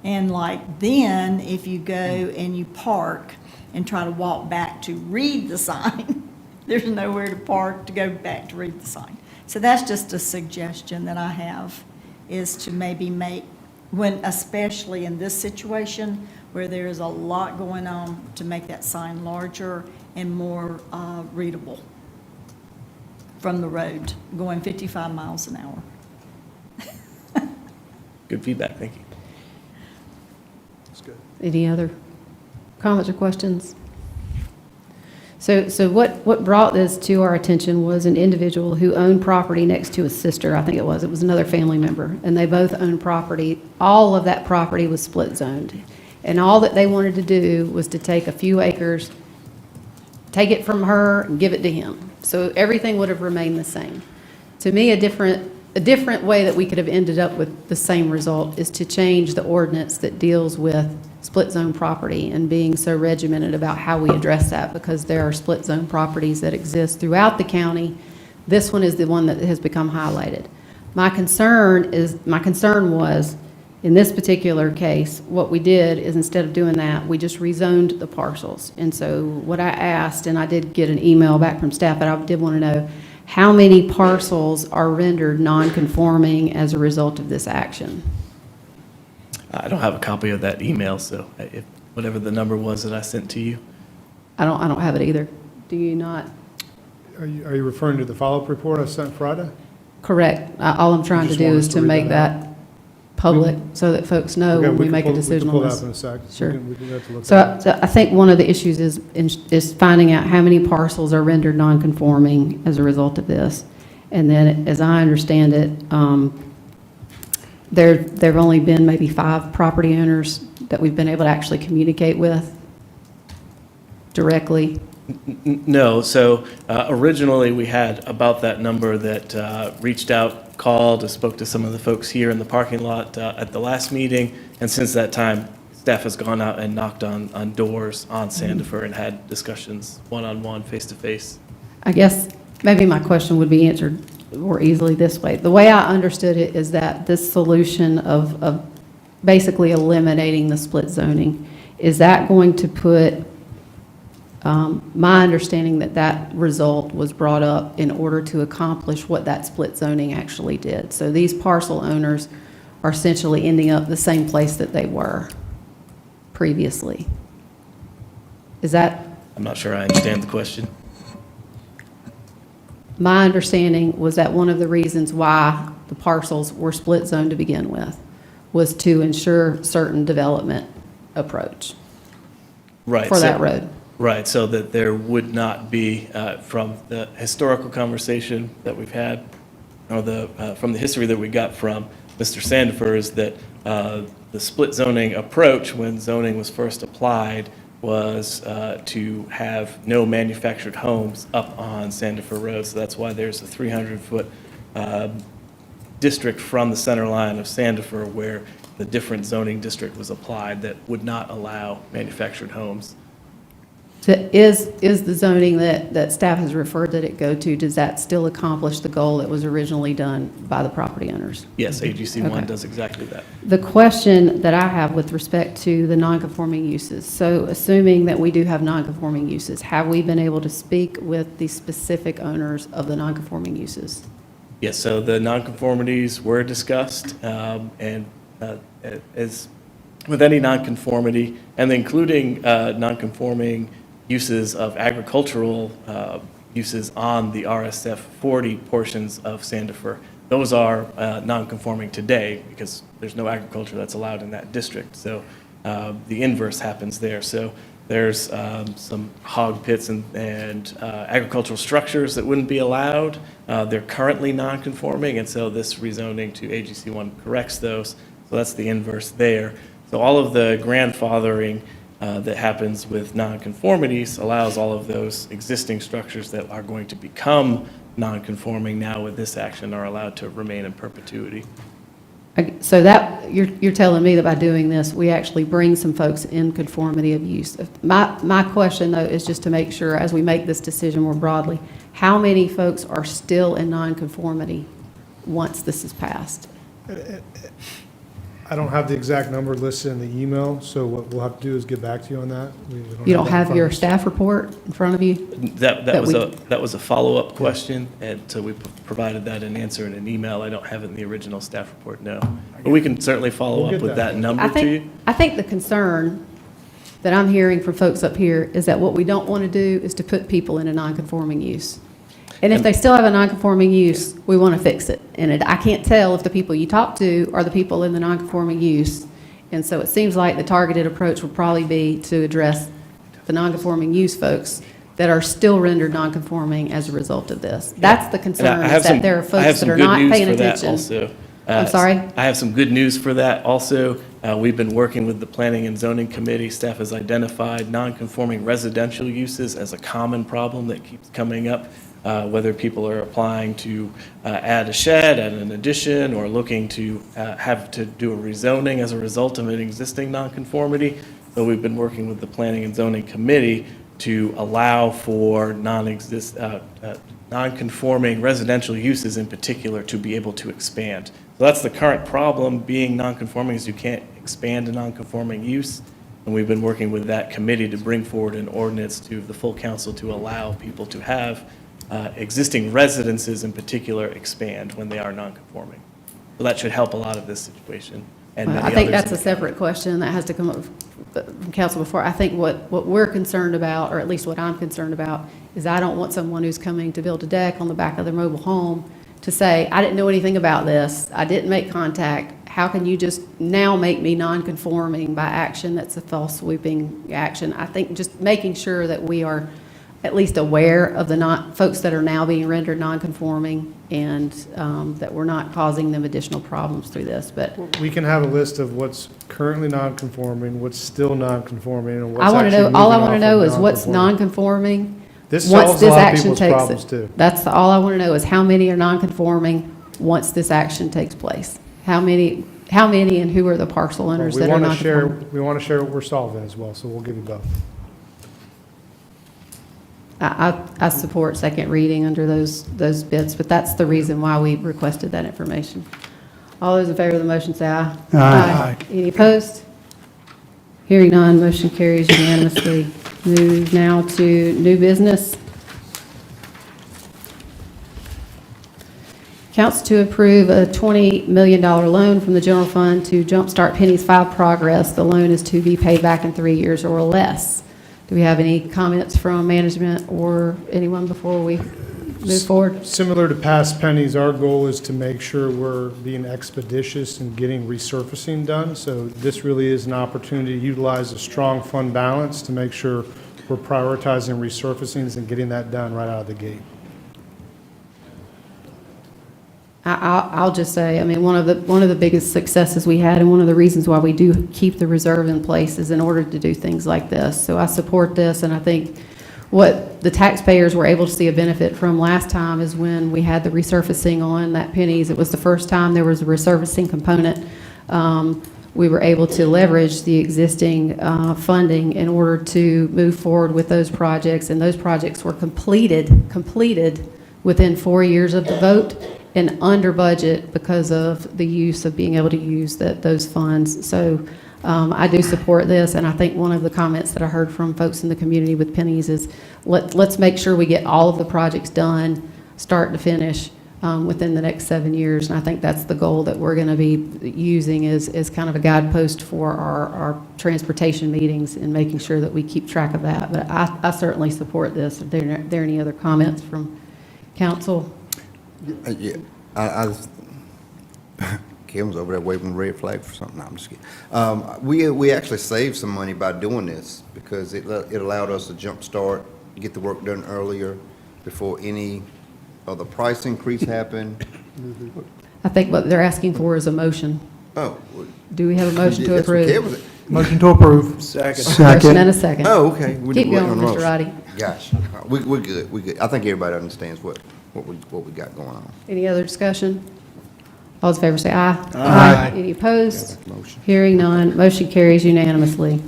And like then, if you go and you park and try to walk back to read the sign, there's nowhere to park to go back to read the sign. So that's just a suggestion that I have, is to maybe make, when, especially in this situation where there is a lot going on, to make that sign larger and more readable from the road, going 55 miles an hour. Good feedback, thank you. That's good. Any other comments or questions? So what brought this to our attention was an individual who owned property next to his sister, I think it was another family member, and they both owned property. All of that property was split zoned. And all that they wanted to do was to take a few acres, take it from her and give it to him. So everything would have remained the same. To me, a different way that we could have ended up with the same result is to change the ordinance that deals with split zone property and being so regimented about how we address that, because there are split zone properties that exist throughout the county. This one is the one that has become highlighted. My concern was, in this particular case, what we did is, instead of doing that, we just rezoned the parcels. And so what I asked, and I did get an email back from staff, but I did want to know, how many parcels are rendered non-conforming as a result of this action? I don't have a copy of that email, so if whatever the number was that I sent to you. I don't have it either. Do you not? Are you referring to the follow-up report I sent Friday? Correct. All I'm trying to just do want is us to to read make that that public so that folks know Okay, when we can make a pull- decision we on can this. pull that up in a sec. Sure. We can have to look So at it. I think one of the issues is finding out how many parcels are rendered non-conforming as a result of this. And then, as I understand it, there've only been maybe 5 property owners that we've been able to actually communicate with directly. No, so originally we had about that number that reached out, called, spoke to some of the folks here in the parking lot at the last meeting, and since that time, staff has gone out and knocked on doors on Sandifer and had discussions one-on-one, face-to-face. I guess maybe my question would be answered more easily this way. The way I understood it is that this solution of basically eliminating the split zoning, is that going to put, my understanding that result was brought up in order to accomplish what that split zoning actually did. So these parcel owners are essentially ending up the same place that they were previously. Is that? I'm not sure I understand the question. My understanding was that one of the reasons why the parcels were split zoned to begin with was to ensure certain development approach Right. for that road. Right, so that there would not be, from the historical conversation that we've had, or from the history that we got from Mr. Sandifer, is that the split zoning approach, when zoning was first applied, was to have no manufactured homes up on Sandifer Road. So that's why there's a 300-foot district from the center line of Sandifer where the different zoning district was applied that would not allow manufactured homes. So is the zoning that staff has referred that it go to, does that still accomplish the goal that was originally done by the property owners? Yes, AGC 1 Okay. does exactly that. The question that I have with respect to the nonconforming uses, so assuming that we do have nonconforming uses, have we been able to speak with the specific owners of the nonconforming uses? Yes, so the nonconformities were discussed, and as with any nonconformity, and including nonconforming uses of agricultural uses on the RSF 40 portions of Sandifer, those are nonconforming today because there's no agriculture that's allowed in that district. So the inverse happens there. So there's some hog pits and agricultural structures that wouldn't be allowed. They're currently nonconforming, and so this rezoning to AGC 1 corrects those. So that's the inverse there. So all of the grandfathering that happens with nonconformities allows all of those existing structures that are going to become nonconforming now with this action are allowed to remain in perpetuity. So that, you're telling me that by doing this, we actually bring some folks in conformity of use. My question, though, is just to make sure, as we make this decision more broadly, how many folks are still in nonconformity once this is passed? I don't have the exact number listed in the email, so what we'll have to do is get back to you on that. We You don't that in have front your of us. staff report in front of you? That was a follow-up question, and so we provided that an answer in an email. I don't have it in the original staff report, no. But we can certainly follow We'll up get with that. that number to you. I think the concern that I'm hearing from folks up here is that what we don't want to do is to put people in a nonconforming use. And if they still have a nonconforming use, we want to fix it. And I can't tell if the people you talk to are the people in the nonconforming use. And so it seems like the targeted approach would probably be to address the nonconforming use folks that are still rendered nonconforming as a result of this. That's the And concern, I have is that there are I have folks that some are good not news paying for that attention. also. I'm sorry? I have some good news for that also. We've been working with the Planning and Zoning Committee. Staff has identified nonconforming residential uses as a common problem that keeps coming up, whether people are applying to add a shed, add an addition, or looking to have to do a rezoning as a result of an existing nonconformity. So we've been working with the Planning and Zoning Committee to allow for non-conforming residential uses in particular to be able to expand. So that's the current problem, being non-conforming, is you can't expand a non-conforming use. And we've been working with that committee to bring forward an ordinance to the full council to allow people to have existing residences in particular expand when they are non-conforming. So that should help a lot of this situation. And Well, many I think others that's in a the county. separate question that has to come up from council before. I think what we're concerned about, or at least what I'm concerned about, is I don't want someone who's coming to build a deck on the back of their mobile home to say, I didn't know anything about this, I didn't make contact, how can you just now make me non-conforming by action that's a false sweeping action? I think just making sure that we are at least aware of the folks that are now being rendered non-conforming, and that we're not causing them additional problems through this, but We can have a list of what's currently non-conforming, what's still non-conforming, and what's I want to actually know, all I moving want to off of know is what's non-conforming. non-conforming. This once solves a this lot of action people's takes- problems, too. That's all I want to know, is how many are non-conforming once this action takes place? How many and who are the parcel owners We that are want to share, non-conforming? we want to share what we're solving as well, so we'll give you both. I support second reading under those bits, but that's the reason why we requested that information. All those in favor of the motion say aye. Aye. Any opposed? Hearing none, motion carries unanimously. Move now to new business. Council to approve a $20 million loan from the general fund to jumpstart Penny's 5 progress. The loan is to be paid back in 3 years or less. Do we have any comments from management or anyone before we move forward? Similar to past pennies, our goal is to make sure we're being expeditious in getting resurfacing done. So this really is an opportunity to utilize a strong fund balance to make sure we're prioritizing resurfacings and getting that done right out of the gate. I'll just say, I mean, one of the biggest successes we had, and one of the reasons why we do keep the reserve in place, is in order to do things like this. So I support this, and I think what the taxpayers were able to see a benefit from last time is when we had the resurfacing on that Pennies. It was the first time there was a resurfacing component. We were able to leverage the existing funding in order to move forward with those projects, and those projects were completed within 4 years of the vote, and under budget because of the use of being able to use those funds. So I do support this, and I think one of the comments that I heard from folks in the community with Pennies is let's make sure we get all of the projects done, start to finish, within the next 7 years. And I think that's the goal that we're going to be using as kind of a guidepost for our transportation meetings, and making sure that we keep track of that. But I certainly support this. Are there any other comments from council? Yeah, Kim's over there waving a red flag for something. No, I'm just kidding. We actually saved some money by doing this because it allowed us to jumpstart, get the work done earlier before any of the price increase happened. I think what they're asking for is a motion. Oh. Do we have a motion to That's what Kim approve? was- Motion to approve. Motion and a second. Oh, okay. We Keep didn't wait going, on Mr. Ross. Roddy. Gosh, we're good. I think everybody understands what we got going on. Any other discussion? All those in favor say aye. Aye. Any opposed? Hearing none, motion carries unanimously.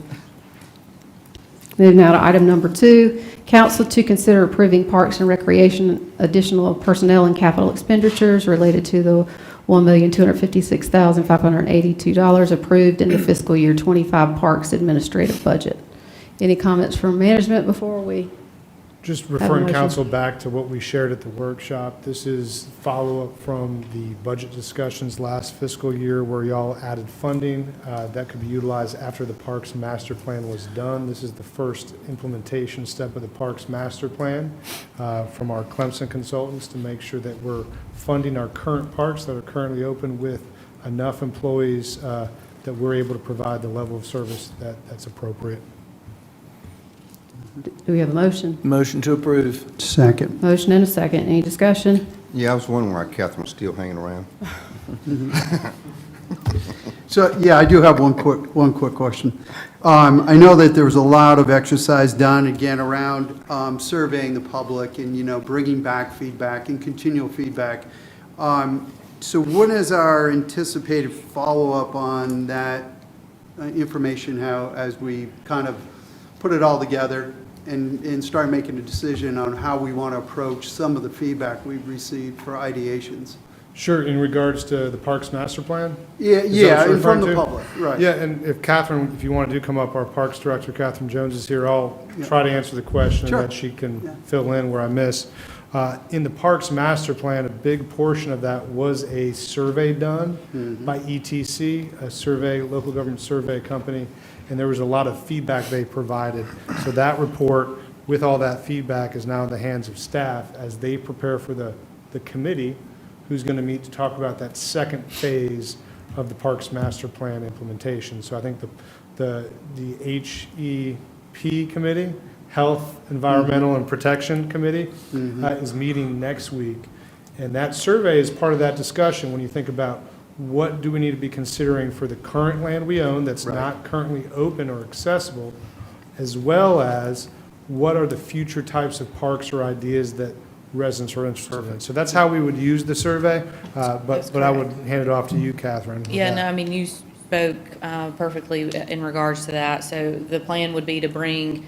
Moving now to item number 2, council to consider approving Parks and Recreation additional personnel and capital expenditures related to the $1,256,582 approved in the fiscal year 25 Parks Administrative Budget. Any comments from management before we? Just Have a referring motion. council back to what we shared at the workshop, this is follow-up from the budget discussions last fiscal year where y'all added funding that could be utilized after the Parks Master Plan was done. This is the first implementation step of the Parks Master Plan from our Clemson consultants to make sure that we're funding our current parks that are currently open with enough employees that we're able to provide the level of service that's appropriate. Do we have a motion? Motion to approve. Second. Motion and a second. Any discussion? Yeah, I was wondering why Catherine was still hanging around. So, yeah, I do have one quick question. I know that there was a lot of exercise done, again, around surveying the public and, bringing back feedback and continual feedback. So when is our anticipated follow-up on that information, as we kind of put it all together and start making a decision on how we want to approach some of the feedback we've received for ideations? Sure, in regards to the Parks Master Plan? Yeah, Is that what you're and from the referring to? public, right. Yeah, and if Catherine, if you want to come up, our Parks Director, Catherine Jones, is here, I'll try to answer the question, Sure. and then she can fill in where I miss. In the Parks Master Plan, a big portion of that was a survey done by ETC, a survey, local government survey company, and there was a lot of feedback they provided. So that report, with all that feedback, is now in the hands of staff as they prepare for the committee who's going to meet to talk about that second phase of the Parks Master Plan implementation. So I think the HEP committee, Health, Environmental, and Protection Committee, is meeting next week. And that survey is part of that discussion when you think about what do we need to be considering for the current land we own that's not currently open or accessible, as well as what are the future types of parks or ideas that residents are interested in. So that's how we would use the survey, but I would hand it off to you, Catherine. with Yeah, that. no, I mean, you spoke perfectly in regards to that. So the plan would be to bring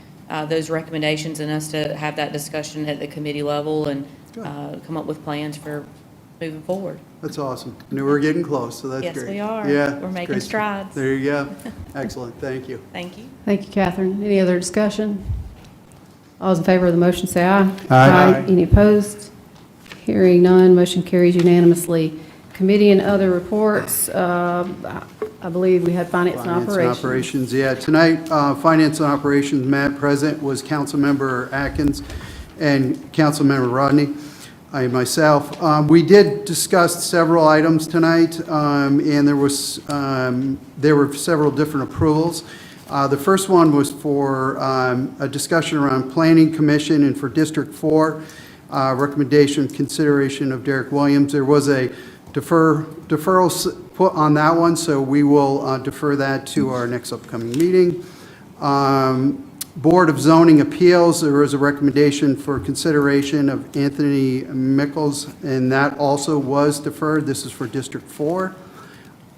those recommendations and us to have that discussion at the committee level and come up with plans for moving forward. That's awesome. I knew we were getting close, so that's Yes, great. we are. Yeah. We're it's making great. strides. There you go. Excellent. Thank you. Thank you. Thank you, Catherine. Any other discussion? All those in favor of the motion say aye. Aye. Any opposed? Hearing none, motion carries unanimously. Committee and other reports, I believe we had Finance and Operations. Yeah. Tonight, Finance and Operations, Matt, present was Councilmember Atkins and Councilmember Rodney. I myself. We did discuss several items tonight, and there were several different approvals. The first one was for a discussion around Planning Commission and for District 4, recommendation consideration of Derek Williams. There was a deferral put on that one, so we will defer that to our next upcoming meeting. Board of Zoning Appeals, there was a recommendation for consideration of Anthony Mickles, and that also was deferred. This is for District 4.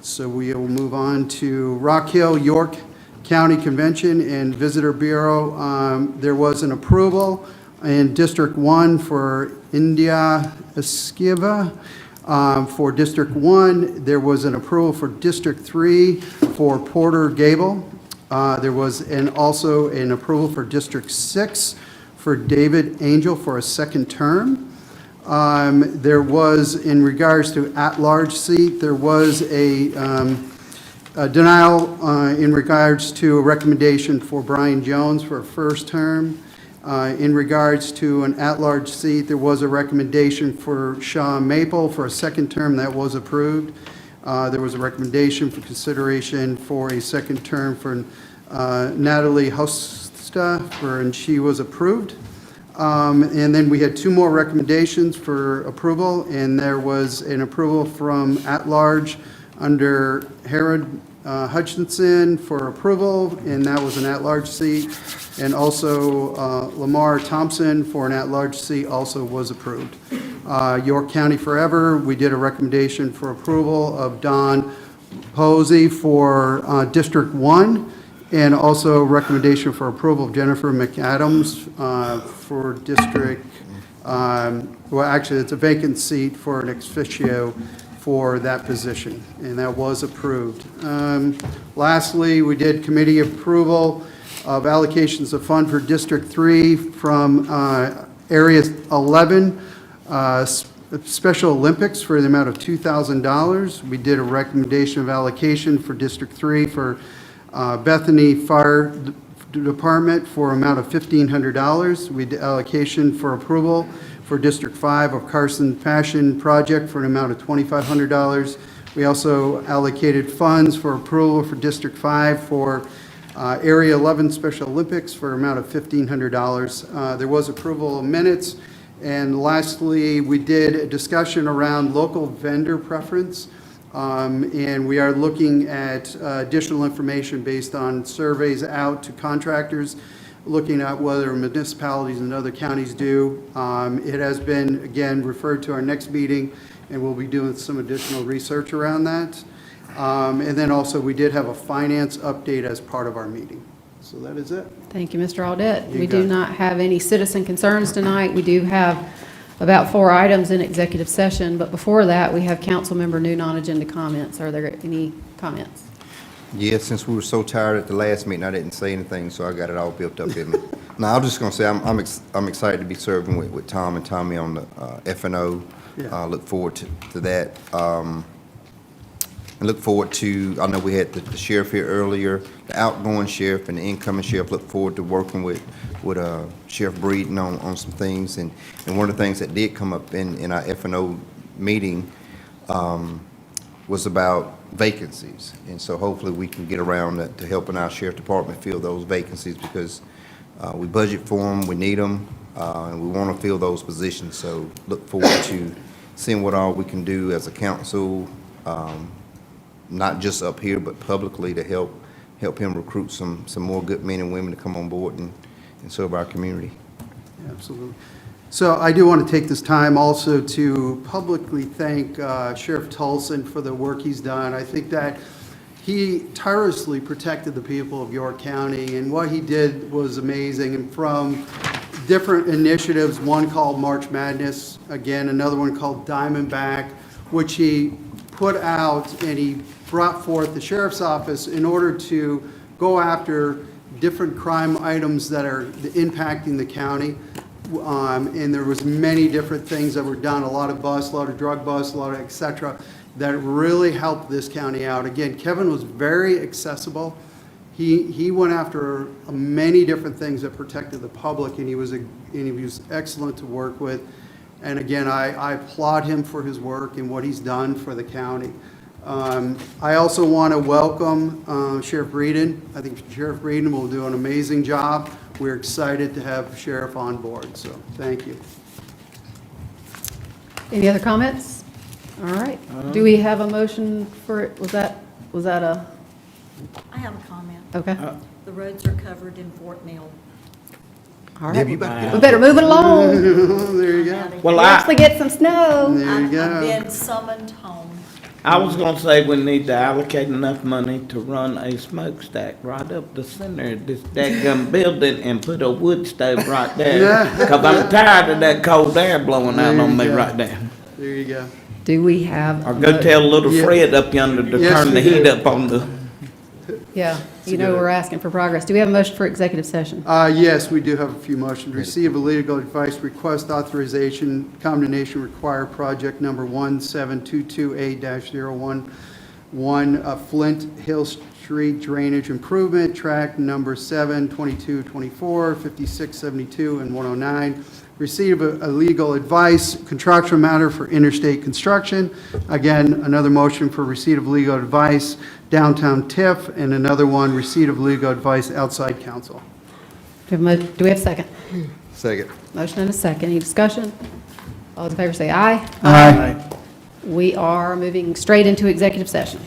So we will move on to Rock Hill, York County Convention and Visitor Bureau. There was an approval in District 1 for India Esquiva. For District 1, there was an approval for District 3 for Porter Gable. There was also an approval for District 6 for David Angel for a second term. There was, in regards to at-large seat, there was a denial in regards to a recommendation for Brian Jones for a first term. In regards to an at-large seat, there was a recommendation for Shaw Maple for a second term that was approved. There was a recommendation for consideration for a second term for Natalie Hosta, and she was approved. And then we had two more recommendations for approval, and there was an approval from at-large under Herod Hutchinson for approval, and that was an at-large seat. And also Lamar Thompson for an at-large seat also was approved. York County Forever, we did a recommendation for approval of Don Posey for District 1, and also recommendation for approval of Jennifer McAdams for District, well, actually, it's a vacant seat for an ex officio for that position, and that was approved. Lastly, we did committee approval of allocations of fund for District 3 from Area 11, Special Olympics for the amount of $2,000. We did a recommendation of allocation for District 3 for Bethany Fire Department for amount of $1,500. We did allocation for approval for District 5 of Carson Passion Project for an amount of $2,500. We also allocated funds for approval for District 5 for Area 11 Special Olympics for an amount of $1,500. There was approval of minutes. And lastly, we did a discussion around local vendor preference. And we are looking at additional information based on surveys out to contractors, looking at whether municipalities and other counties do. It has been, again, referred to our next meeting, and we'll be doing some additional research around that. And then also, we did have a finance update as part of our meeting. So that is it. Thank you, Mr. Audette. You We got do it. not have any citizen concerns tonight. We do have about 4 items in executive session, but before that, we have council member new non-agenda comments. Are there any comments? Yeah, since we were so tired at the last meeting, I didn't say anything, so I got it all built up in me. Now, I'm just gonna say, I'm excited to be serving with Tom and Tommy on the F&O. Yeah. Look forward to that. And look forward to, I know we had the sheriff here earlier, the outgoing sheriff and the incoming sheriff. Look forward to working with Sheriff Breeden on some things. And one of the things that did come up in our F&O meeting was about vacancies. And so hopefully we can get around to helping our sheriff department fill those vacancies, because we budget for them, we need them, and we want to fill those positions. So look forward to seeing what all we can do as a council, not just up here, but publicly, to help him recruit some more good men and women to come on board and serve our community. Absolutely. So I do want to take this time also to publicly thank Sheriff Tolson for the work he's done. I think that he tirelessly protected the people of York County, and what he did was amazing. And from different initiatives, one called March Madness, again, another one called Diamondback, which he put out, and he brought forth the sheriff's office in order to go after different crime items that are impacting the county. And there was many different things that were done, a lot of busts, a lot of drug busts, a lot of et cetera, that really helped this county out. Again, Kevin was very accessible. He went after many different things that protected the public, and he was excellent to work with. And again, I applaud him for his work and what he's done for the county. I also want to welcome Sheriff Breeden. I think Sheriff Breeden will do an amazing job. We're excited to have Sheriff on board, so thank you. Any other comments? All right. Do we have a motion for, was that a, I have a comment. okay. The roads are covered in Fort Mill. All Deb, right. you better get We better move it along. There you go. Well, We actually get some snow. There you I've go. been summoned home. I was gonna say we need to allocate enough money to run a smokestack right up the center of this dadgum building and put a wood stove right there. Cause I'm tired of that cold air blowing out on me right there. There you go. Do we have? Or go tell little Yeah. Fred up yonder to Yes, turn we the heat do. up on the. Yeah, you know we're asking for progress. Do we have a motion for executive session? Yes, we do have a few motions. Receive a legal advice, request authorization, condemnation require project number 1722A-011, Flint Hill Street Drainage Improvement, track number 7, 22, 24, 56, 72, and 109. Receive a legal advice, contractual matter for interstate construction. Again, another motion for receipt of legal advice, downtown TIF, and another one, receipt of legal advice, outside counsel. Do we have a second? Second. Motion and a second. Any discussion? All in favor say aye. Aye. We are moving straight into executive session.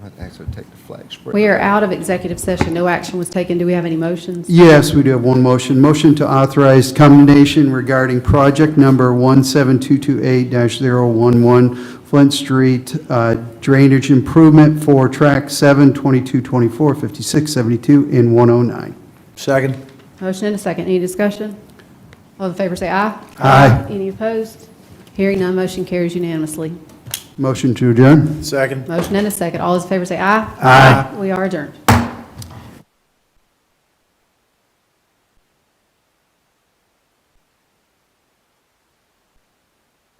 I'd actually take the flag spreader. We are out of executive session. No action was taken. Do we have any motions? Yes, we do have one motion. Motion to authorize condemnation regarding project number 17228-011 Flint Street drainage improvement for track 7, 22, 24, 56, 72, and 109. Second. Motion and a second. Any discussion? All in favor say aye. Aye. Any opposed? Hearing none, motion carries unanimously. Motion to adjourn. Second. Motion and a second. All those in favor say aye. Aye. We are adjourned.